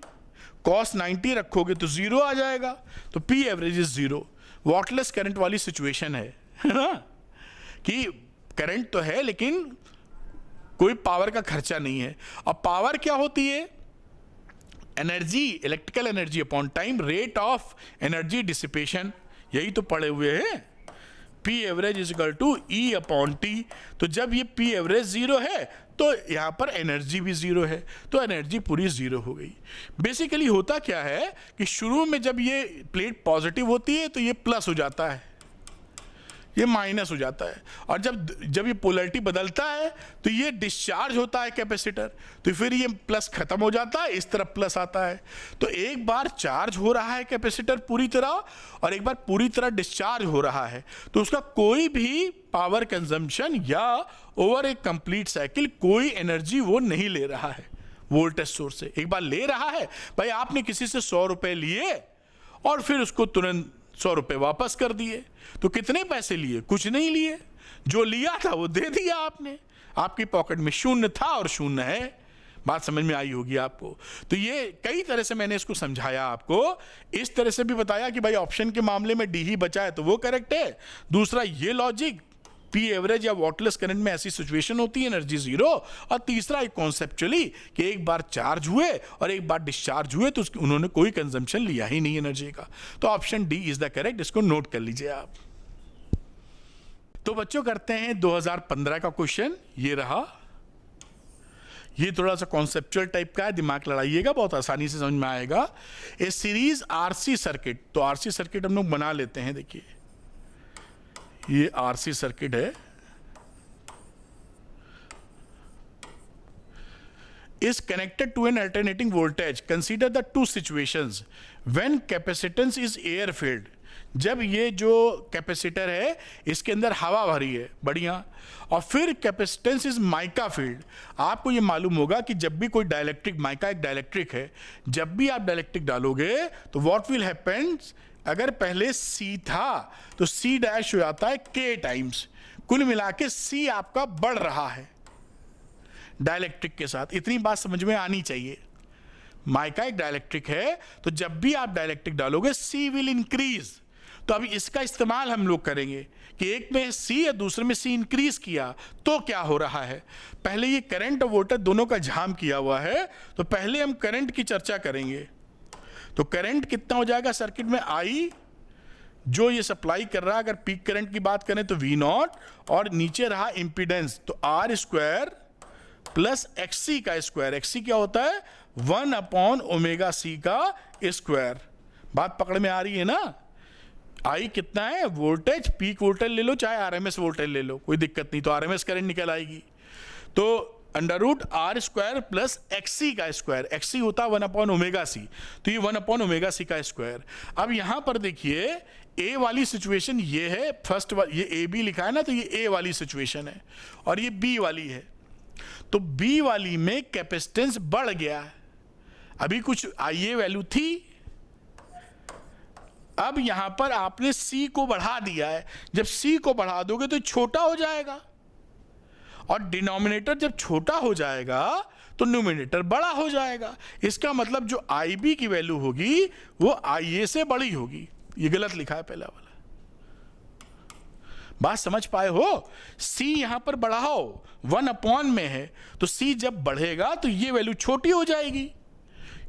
Speaker 1: cos 90 रखोगे तो 0 आ जाएगा, तो P average is 0। Wattless current वाली सिचुएशन है ना, कि करंट तो है लेकिन कोई पावर का खर्चा नहीं है। अब पावर क्या होती है, energy, electrical energy upon time, rate of energy dissipation, यही तो पढ़े हुए हैं। P average is equal to E upon T. तो जब ये पी एवरेज जीरो है तो यहाँ पर एनर्जी भी जीरो है, तो एनर्जी पूरी जीरो हो गई। बेसिकली होता क्या है कि शुरू में जब ये प्लेट पॉजिटिव होती है तो ये प्लस हो जाता है, ये माइनस हो जाता है, और जब ये पोलैरिटी बदलता है तो ये डिस्चार्ज होता है कैपेसिटर, तो फिर ये प्लस खत्म हो जाता है, इस तरफ प्लस आता है। तो एक बार चार्ज हो रहा है कैपेसिटर पूरी तरह और एक बार पूरी तरह डिस्चार्ज हो रहा है, तो उसका कोई भी पावर कंजम्पशन या ओवर ए कंप्लीट साइकिल कोई एनर्जी वो नहीं ले रहा है वोल्टेज सोर्स से। एक बार ले रहा है, भाई आपने किसी से 100 रुपए लिए और फिर उसको तुरंत 100 रुपए वापस कर दिए, तो कितने पैसे लिए? कुछ नहीं लिए, जो लिया था वो दे दिया आपने, आपकी पॉकेट में शून्य था और शून्य है। बात समझ में आई होगी आपको। तो ये कई तरह से मैंने इसको समझाया आपको, इस तरह से भी बताया कि भाई ऑप्शन के मामले में डी ही बचा है तो वो करेक्ट है। दूसरा ये लॉजिक, पी एवरेज या वाटरलेस करंट में ऐसी सिचुएशन होती है एनर्जी जीरो। और तीसरा एक कॉन्सेप्चुअली कि एक बार चार्ज हुए और एक बार डिस्चार्ज हुए तो उन्होंने कोई कंजम्पशन लिया ही नहीं एनर्जी का। तो option D is the correct, इसको नोट कर लीजिए आप। तो बच्चों करते हैं 2015 का क्वेश्चन, ये रहा। ये थोड़ा सा कॉन्सेप्चुअल टाइप का है, दिमाग लड़ाइएगा, बहुत आसानी से समझ में आएगा। ए सीरीज आरसी सर्किट, तो आरसी सर्किट हम लोग बना लेते हैं। देखिए ये आरसी सर्किट है, is connected to an alternating voltage. Consider the two situations when capacitance is air filled. जब ये जो कैपेसिटर है इसके अंदर हवा भरी है, बढ़िया, और फिर कैपेसिटेंस इज माइका फील्ड। आपको ये मालूम होगा कि जब भी कोई डाइलेक्ट्रिक, माइका एक डाइलेक्ट्रिक है, जब भी आप डाइलेक्ट्रिक डालोगे तो व्हाट विल हैपन, अगर पहले C था तो C डैश हो जाता है K टाइम्स, कुल मिला के C आपका बढ़ रहा है डाइलेक्ट्रिक के साथ। इतनी बात समझ में आनी चाहिए। माइका एक डाइलेक्ट्रिक है, तो जब भी आप डाइलेक्ट्रिक डालोगे C विल इंक्रीज। तो अभी इसका इस्तेमाल हम लोग करेंगे कि एक में C या दूसरे में C इंक्रीज किया तो क्या हो रहा है। पहले ये करंट और वोल्टेज दोनों का झाम किया हुआ है, तो पहले हम करंट की चर्चा करेंगे। तो करंट कितना हो जाएगा सर्किट में, I जो ये सप्लाई कर रहा है, अगर पीक करंट की बात करें तो V0, और नीचे रहा इंपीडेंस, तो R स्क्वायर प्लस XC का स्क्वायर। XC क्या होता है, 1/ωc का स्क्वायर। बात पकड़ में आ रही है ना। I कितना है, वोल्टेज, पीक वोल्टेज ले लो चाहे RMS वोल्टेज ले लो, कोई दिक्कत नहीं, तो RMS करंट निकल आएगी। तो √R स्क्वायर प्लस XC का स्क्वायर, XC होता है 1/ωc, तो ये 1/ωc का स्क्वायर। अब यहां पर देखिए A वाली सिचुएशन ये है, फर्स्ट ये AB लिखा है ना, तो ये A वाली सिचुएशन है और ये B वाली है। तो B वाली में कैपेसिटेंस बढ़ गया, अभी कुछ IA वैल्यू थी, अब यहां पर आपने C को बढ़ा दिया है। जब C को बढ़ा दोगे तो छोटा हो जाएगा, और डिनोमिनेटर जब छोटा हो जाएगा तो न्यूमिनेटर बड़ा हो जाएगा। इसका मतलब जो IB की वैल्यू होगी वो IA से बड़ी होगी। ये गलत लिखा है पहला वाला, बात समझ पाए हो। C यहां पर बढ़ाओ, 1/, में है, तो C जब बढ़ेगा तो ये वैल्यू छोटी हो जाएगी,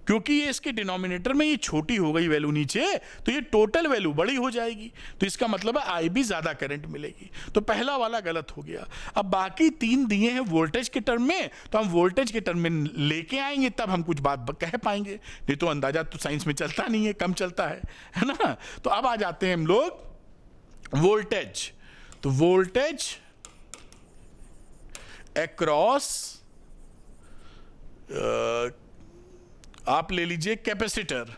Speaker 1: क्योंकि ये इसके डिनोमिनेटर में ये छोटी हो गई वैल्यू नीचे, तो ये टोटल वैल्यू बड़ी हो जाएगी। तो इसका मतलब है IB ज्यादा करंट मिलेगी। तो पहला वाला गलत हो गया। अब बाकी 3 दिए हैं वोल्टेज के टर्म में, तो हम वोल्टेज के टर्म में लेके आएंगे तब हम कुछ बात कह पाएंगे, नहीं तो अंदाजा तो साइंस में चलता नहीं है, कम चलता है ना। तो अब आ जाते हैं हम लोग वोल्टेज। तो वोल्टेज अक्रॉस आप ले लीजिए कैपेसिटर।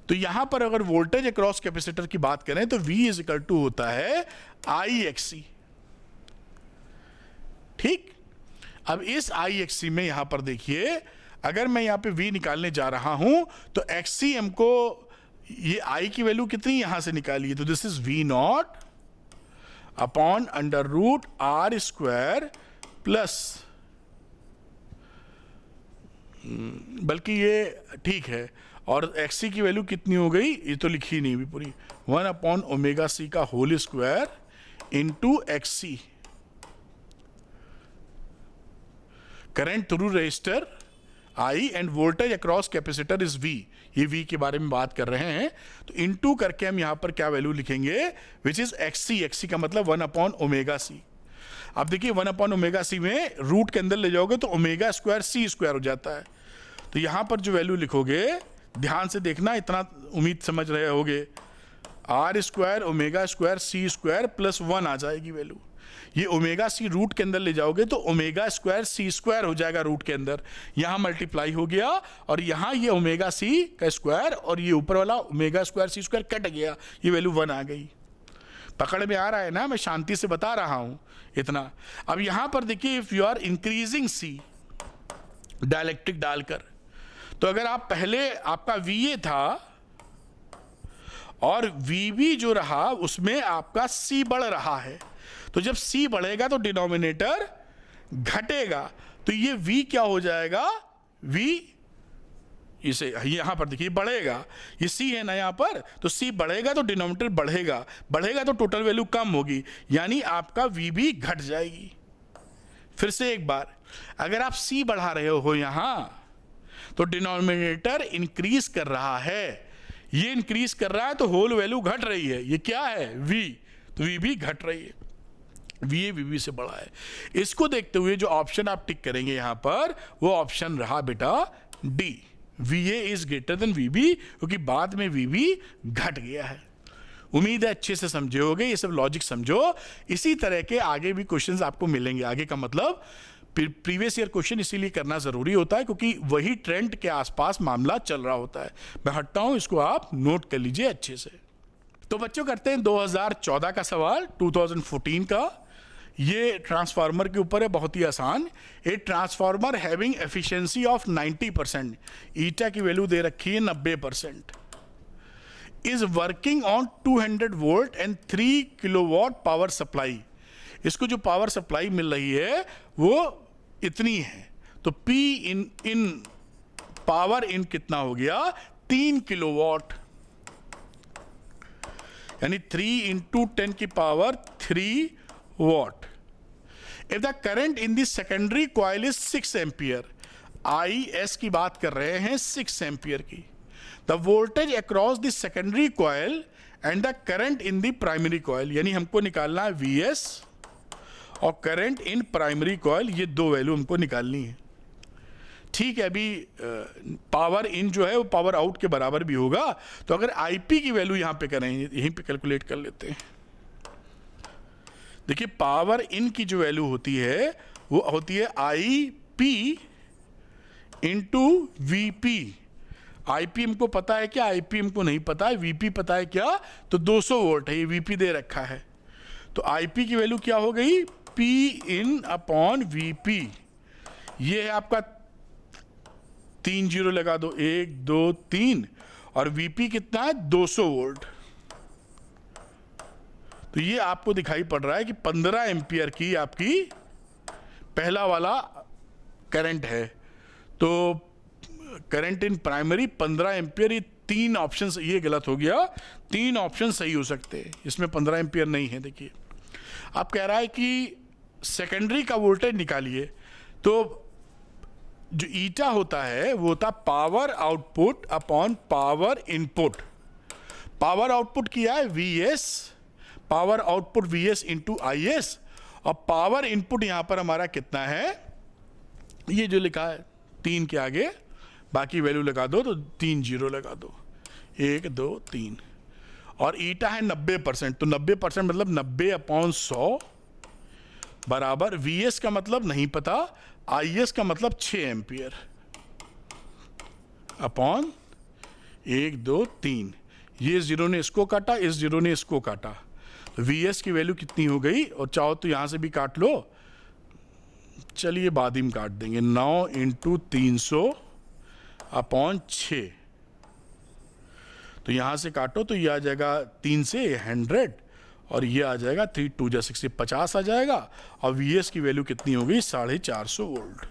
Speaker 1: तो यहां पर अगर वोल्टेज अक्रॉस कैपेसिटर की बात करें तो V इज इक्वल टू होता है IXC। ठीक, अब इस IXC में यहां पर देखिए, अगर मैं यहां पे V निकालने जा रहा हूं तो XC हमको, ये I की वैल्यू कितनी यहां से निकाली है, तो this is V0 upon √R square plus, बल्कि ये ठीक है, और XC की वैल्यू कितनी हो गई, ये तो लिखी नहीं भी पूरी, 1/ωc का whole square into XC। Current through resistor I and voltage across capacitor is V, ये V के बारे में बात कर रहे हैं। तो इनटू करके हम यहाँ पर क्या वैल्यू लिखेंगे, विच इज XC, XC का मतलब 1/ωc। अब देखिए 1/ωc में रूट के अंदर ले जाओगे तो ओमेगा स्क्वायर C स्क्वायर हो जाता है। तो यहाँ पर जो वैल्यू लिखोगे, ध्यान से देखना, इतना उम्मीद समझ रहे होगे, R square omega square C square plus 1 आ जाएगी वैल्यू। ये ओमेगा C रूट के अंदर ले जाओगे तो ओमेगा स्क्वायर C स्क्वायर हो जाएगा रूट के अंदर, यहाँ मल्टीप्लाई हो गया, और यहाँ ये ओमेगा C का स्क्वायर और ये ऊपर वाला omega square C square cut गया, ये वैल्यू 1 आ गई। पकड़ में आ रहा है ना, मैं शांति से बता रहा हूँ इतना। अब यहाँ पर देखिए, if you are increasing C dielectric डालकर, तो अगर आप पहले आपका VA था और VB जो रहा उसमें आपका C बढ़ रहा है, तो जब C बढ़ेगा तो डिनोमिनेटर घटेगा, तो ये V क्या हो जाएगा, V इसे यहां पर देखिए बढ़ेगा, ये C है ना यहाँ पर, तो C बढ़ेगा तो डिनोमिनेटर बढ़ेगा, बढ़ेगा तो टोटल वैल्यू कम होगी, यानी आपका VB घट जाएगी। फिर से एक बार, अगर आप C बढ़ा रहे हो यहां तो डिनोमिनेटर इंक्रीज कर रहा है, ये इंक्रीज कर रहा है तो होल वैल्यू घट रही है, ये क्या है V, तो VB घट रही है, VA VB से बड़ा है। इसको देखते हुए जो ऑप्शन आप टिक करेंगे यहां पर, वो ऑप्शन रहा बेटा D, VA is greater than VB, क्योंकि बाद में VB घट गया है। उम्मीद है अच्छे से समझे होगे, ये सब लॉजिक समझो। इसी तरह के आगे भी क्वेश्चंस आपको मिलेंगे। आगे का मतलब प्रीवियस ईयर क्वेश्चन इसीलिए करना जरूरी होता है क्योंकि वही ट्रेंड के आसपास मामला चल रहा होता है। मैं हटता हूं, इसको आप नोट कर लीजिए अच्छे से। तो बच्चों करते हैं 2014 का सवाल, 2014 का। ये ट्रांसफार्मर के ऊपर है, बहुत ही आसान। A transformer having efficiency of 90%, ईटा की वैल्यू दे रखी है 90%, is working on 200 volt and 3 kilowatt power supply. इसको जो पावर सप्लाई मिल रही है वो इतनी है, तो P इन पावर इन कितना हो गया, 3 किलोवाट, यानी 3 × 10 की power 3 watt. If the current in the secondary coil is 6 ampere, IS की बात कर रहे हैं 6 ampere की, the voltage across the secondary coil and the current in the primary coil, यानी हमको निकालना है VS और करंट इन प्राइमरी कॉइल, ये दो वैल्यू हमको निकालनी है। ठीक है, अभी पावर इन जो है वो पावर आउट के बराबर भी होगा, तो अगर IP की वैल्यू यहां पे करें, यहीं पे कैलकुलेट कर लेते हैं। देखिए पावर इन की जो वैल्यू होती है वो होती है IP इंटू VP। IP हमको पता है क्या, IP हमको नहीं पता है, VP पता है क्या, तो 200 वोल्ट है, ये VP दे रखा है, तो IP की वैल्यू क्या हो गई, P इन अपॉन VP। ये है आपका 3 जीरो लगा दो, 1 2 3, और VP कितना है 200 वोल्ट। तो ये आपको दिखाई पड़ रहा है कि 15 एम्पियर की आपकी पहला वाला करंट है। तो करंट इन प्राइमरी 15 एम्पियर, ये 3 ऑप्शन, ये गलत हो गया, 3 ऑप्शन सही हो सकते हैं, इसमें 15 एम्पियर नहीं है। देखिए आप कह रहा है कि सेकेंडरी का वोल्टेज निकालिए, तो जो ईटा होता है वो होता power output upon power input. Power output किया है VS, power output VS into IS, और पावर इनपुट यहां पर हमारा कितना है, ये जो लिखा है 3 के आगे बाकी वैल्यू लगा दो, तो 3 जीरो लगा दो, 1 2 3, और ईटा है 90%, तो 90% मतलब 90/100 बराबर VS का मतलब नहीं पता, IS का मतलब 6 एम्पियर अपॉन 1 2 3, ये जीरो ने इसको काटा, इस जीरो ने इसको काटा, तो VS की वैल्यू कितनी हो गई, और चाहो तो यहां से भी काट लो, चलिए बाद ही में काट देंगे, 9 × 300 अपॉन 6, तो यहां से काटो तो ये आ जाएगा 3 से 100, और ये आ जाएगा 3 2 जा 6 50 आ जाएगा, और VS की वैल्यू कितनी हो गई 450 वोल्ट।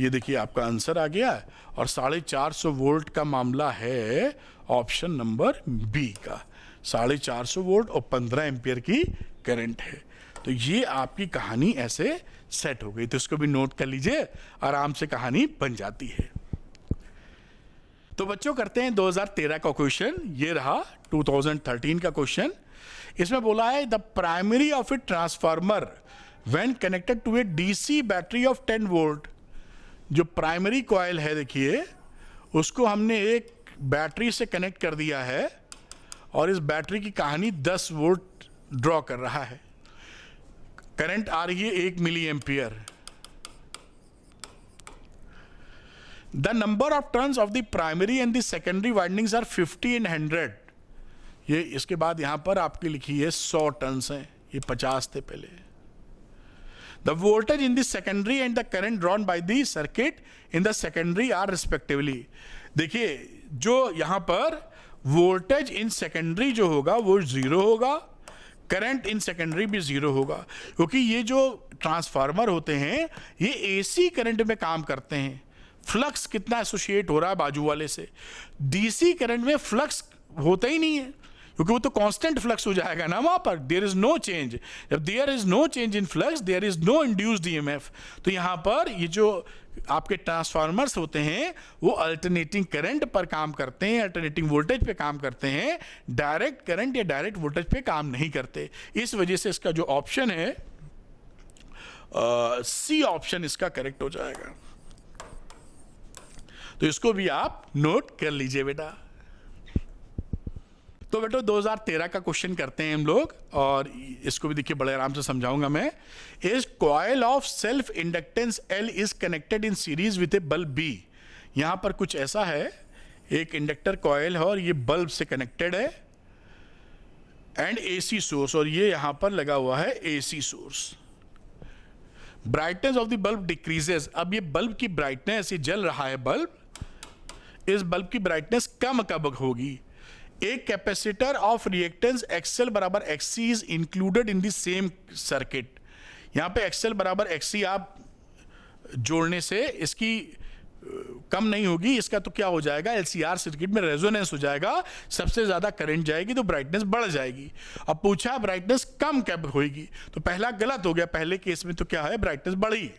Speaker 1: ये देखिए आपका आंसर आ गया है, और 450 वोल्ट का मामला है ऑप्शन नंबर B का, 450 वोल्ट और 15 एम्पियर की करंट है। तो ये आपकी कहानी ऐसे सेट हो गई। तो इसको भी नोट कर लीजिए, आराम से कहानी बन जाती है। तो बच्चों करते हैं 2013 का क्वेश्चन। ये रहा 2013 का क्वेश्चन। इसमें बोला है the primary of a transformer when connected to a DC battery of 10 volt. जो प्राइमरी कॉइल है देखिए, उसको हमने एक बैटरी से कनेक्ट कर दिया है और इस बैटरी की कहानी 10 वोल्ट ड्रॉ कर रहा है। करंट आ रही है 1 milliampere. The number of turns of the primary and the secondary windings are 50 and 100। ये इसके बाद यहां पर आपकी लिखी है 100 टर्न्स हैं, ये 50 थे पहले। The voltage in the secondary and the current drawn by the circuit in the secondary are respectively. देखिए जो यहां पर वोल्टेज इन सेकेंडरी जो होगा वो 0 होगा, करंट इन सेकेंडरी भी 0 होगा, क्योंकि ये जो ट्रांसफार्मर होते हैं ये एसी करंट में काम करते हैं। फ्लक्स कितना एसोसिएट हो रहा है बाजू वाले से। डीसी करंट में फ्लक्स होता ही नहीं है, क्योंकि वो तो कांस्टेंट फ्लक्स हो जाएगा ना वहां पर। There is no change. जब there is no change in flux, there is no induced EMF. तो यहां पर ये जो आपके ट्रांसफार्मर्स होते हैं वो अल्टरनेटिंग करंट पर काम करते हैं, अल्टरनेटिंग वोल्टेज पे काम करते हैं, डायरेक्ट करंट या डायरेक्ट वोल्टेज पे काम नहीं करते। इस वजह से इसका जो ऑप्शन है सी ऑप्शन इसका करेक्ट हो जाएगा। तो इसको भी आप नोट कर लीजिए बेटा। तो बेटो 2013 का क्वेश्चन करते हैं हम लोग, और इसको भी देखिए बड़े आराम से समझाऊंगा मैं। Is coil of self inductance L is connected in series with A bulb B। यहां पर कुछ ऐसा है, एक इंडक्टर कॉइल है और ये बल्ब से कनेक्टेड है, एंड AC सोर्स, और ये यहां पर लगा हुआ है AC source. Brightness of the bulb decreases. अब ये बल्ब की ब्राइटनेस, ये जल रहा है बल्ब, इस बल्ब की ब्राइटनेस कम कब होगी। एक कैपेसिटर ऑफ रिएक्टेंस XL बराबर XC is included in the same circuit. यहां पे XL बराबर XC आप जोड़ने से इसकी कम नहीं होगी, इसका तो क्या हो जाएगा, LCR सर्किट में रेजोनेंस हो जाएगा, सबसे ज्यादा करंट जाएगी तो ब्राइटनेस बढ़ जाएगी। अब पूछा ब्राइटनेस कम कब होगी, तो पहला गलत हो गया। पहले केस में तो क्या है, ब्राइटनेस बढ़ी।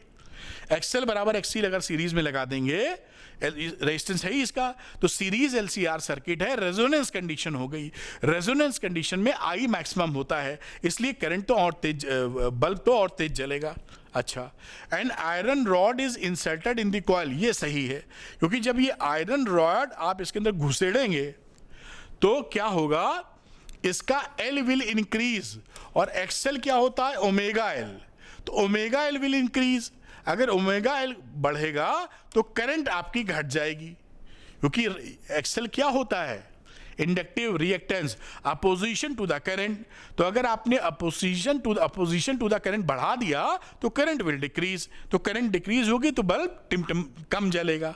Speaker 1: XL बराबर XC अगर सीरीज में लगा देंगे, रेजिस्टेंस है ही इसका, तो सीरीज LCR सर्किट है, रेजोनेंस कंडीशन हो गई। रेजोनेंस कंडीशन में I मैक्सिमम होता है, इसलिए करंट तो और तेज, बल्ब तो और तेज जलेगा। अच्छा, and iron rod is inserted in the coil. ये सही है, क्योंकि जब ये आयरन रॉड आप इसके अंदर घुसेड़ेंगे तो क्या होगा, इसका L विल इंक्रीज, और XL क्या होता है, ओमेगा L। तो ओमेगा L विल इंक्रीज। अगर ओमेगा L बढ़ेगा तो करंट आपकी घट जाएगी, क्योंकि XL क्या होता है, inductive reactance, opposition to the current. तो अगर आपने अपोजिशन टू द करंट बढ़ा दिया तो करंट विल डिक्रीज। तो करंट डिक्रीज होगी तो बल्ब टिम कम जलेगा,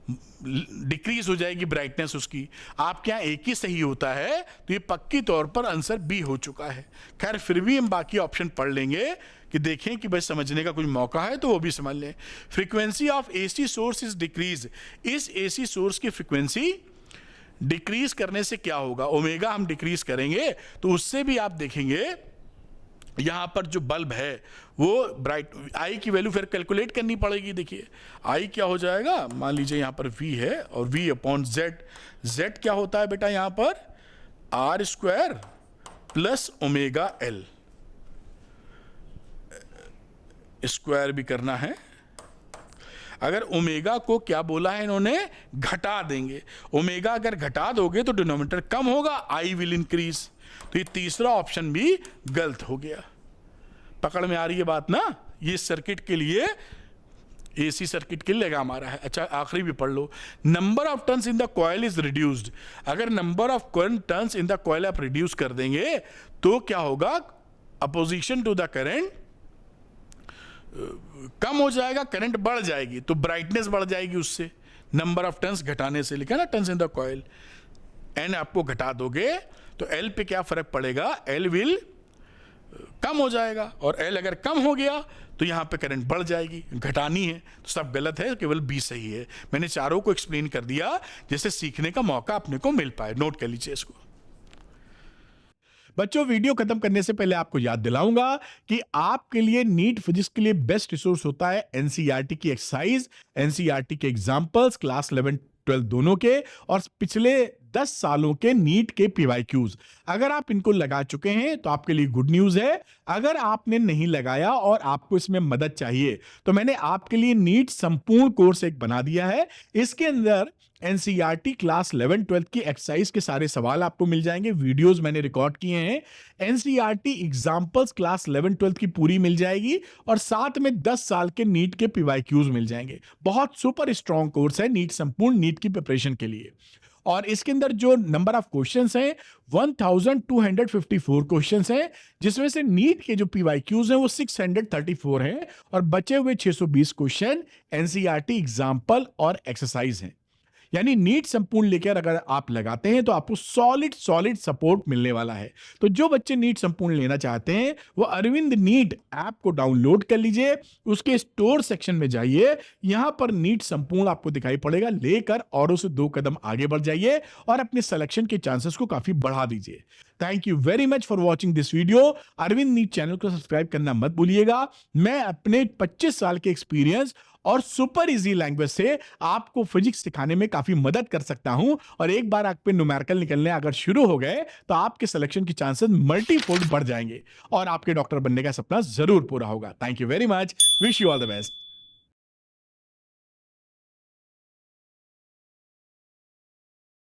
Speaker 1: डिक्रीज हो जाएगी ब्राइटनेस उसकी। आपके यहाँ एक ही सही होता है, तो ये पक्की तौर पर आंसर बी हो चुका है। खैर फिर भी हम बाकी ऑप्शन पढ़ लेंगे कि देखें कि भाई समझने का कुछ मौका है तो वो भी समझ लें। Frequency of AC source is decrease. इस AC सोर्स की फ्रीक्वेंसी डिक्रीज करने से क्या होगा, ओमेगा हम डिक्रीज करेंगे तो उससे भी आप देखेंगे यहां पर जो बल्ब है वो ब्राइट, I की वैल्यू फिर कैलकुलेट करनी पड़ेगी। देखिए I क्या हो जाएगा, मान लीजिए यहां पर V है और V अपॉन Z। Z क्या होता है बेटा, यहां पर R square plus omega L square भी करना है। अगर ओमेगा को क्या बोला है इन्होंने, घटा देंगे। ओमेगा अगर घटा दोगे तो डिनोमिनेटर कम होगा, I विल इंक्रीज। तो ये तीसरा ऑप्शन भी गलत हो गया। पकड़ में आ रही है बात ना। ये सर्किट के लिए, AC सर्किट के लिए लगा हमारा है। अच्छा आखिरी भी पढ़ लो। Number of turns in the coil is reduced. अगर number of turns in the coil आप रिड्यूस कर देंगे तो क्या होगा, अपोजिशन टू द करंट कम हो जाएगा, करंट बढ़ जाएगी, तो ब्राइटनेस बढ़ जाएगी उससे। नंबर ऑफ टर्न्स घटाने से, लिखा ना turns in the coil, N आपको घटा दोगे तो L पे क्या फर्क पड़ेगा, L विल कम हो जाएगा, और L अगर कम हो गया तो यहां पे करंट बढ़ जाएगी। घटानी है तो सब गलत है, केवल B सही है। मैंने चारों को एक्सप्लेन कर दिया जिससे सीखने का मौका अपने को मिल पाए। नोट कर लीजिए इसको। बच्चों, वीडियो खत्म करने से पहले आपको याद दिलाऊंगा कि आपके लिए नीट फिजिक्स के लिए बेस्ट रिसोर्स होता है एनसीईआरटी की एक्सरसाइज, एनसीईआरटी के एग्जांपल्स क्लास 11 12 दोनों के, और पिछले 10 सालों के नीट के पीवाईक्यूज। अगर आप इनको लगा चुके हैं तो आपके लिए गुड न्यूज है। अगर आपने नहीं लगाया और आपको इसमें मदद चाहिए तो मैंने आपके लिए नीट संपूर्ण कोर्स एक बना दिया है। इसके अंदर एनसीईआरटी क्लास 11 12 की एक्सरसाइज के सारे सवाल आपको मिल जाएंगे, वीडियोस मैंने रिकॉर्ड किए हैं। एनसीईआरटी एग्जांपल्स क्लास 11 12 की पूरी मिल जाएगी और साथ में 10 साल के नीट के पीवाईक्यूज मिल जाएंगे। बहुत सुपर स्ट्रॉन्ग कोर्स है नीट संपूर्ण नीट की प्रिपरेशन के लिए। और इसके अंदर जो नंबर ऑफ क्वेश्चंस हैं 1254 क्वेश्चंस हैं, जिसमें से नीट के जो पीवाईक्यूज हैं वो 634 हैं और बचे हुए 620 क्वेश्चन एनसीईआरटी एग्जांपल और एक्सरसाइज हैं। यानी नीट संपूर्ण लेकर अगर आप लगाते हैं तो आपको सॉलिड सपोर्ट मिलने वाला है। तो जो बच्चे नीट संपूर्ण लेना चाहते हैं वो अरविंद नीट ऐप को डाउनलोड कर लीजिए, उसके स्टोर सेक्शन में जाइए, यहां पर नीट संपूर्ण आपको दिखाई पड़ेगा, लेकर औरों से 2 कदम आगे बढ़ जाइए और अपने सिलेक्शन के चांसेस को काफी बढ़ा दीजिए। Thank you very much for watching this video. Arvind NEET channel को सब्सक्राइब करना मत भूलिएगा। मैं अपने 25 साल के एक्सपीरियंस और सुपर इजी लैंग्वेज से आपको फिजिक्स सिखाने में काफी मदद कर सकता हूं, और एक बार आप पे न्यूमेरिकल निकलने अगर शुरू हो गए तो आपके सिलेक्शन की चांसेस मल्टीफोल्ड बढ़ जाएंगे और आपके डॉक्टर बनने का सपना जरूर पूरा होगा। Thank you very much, wish you all the best.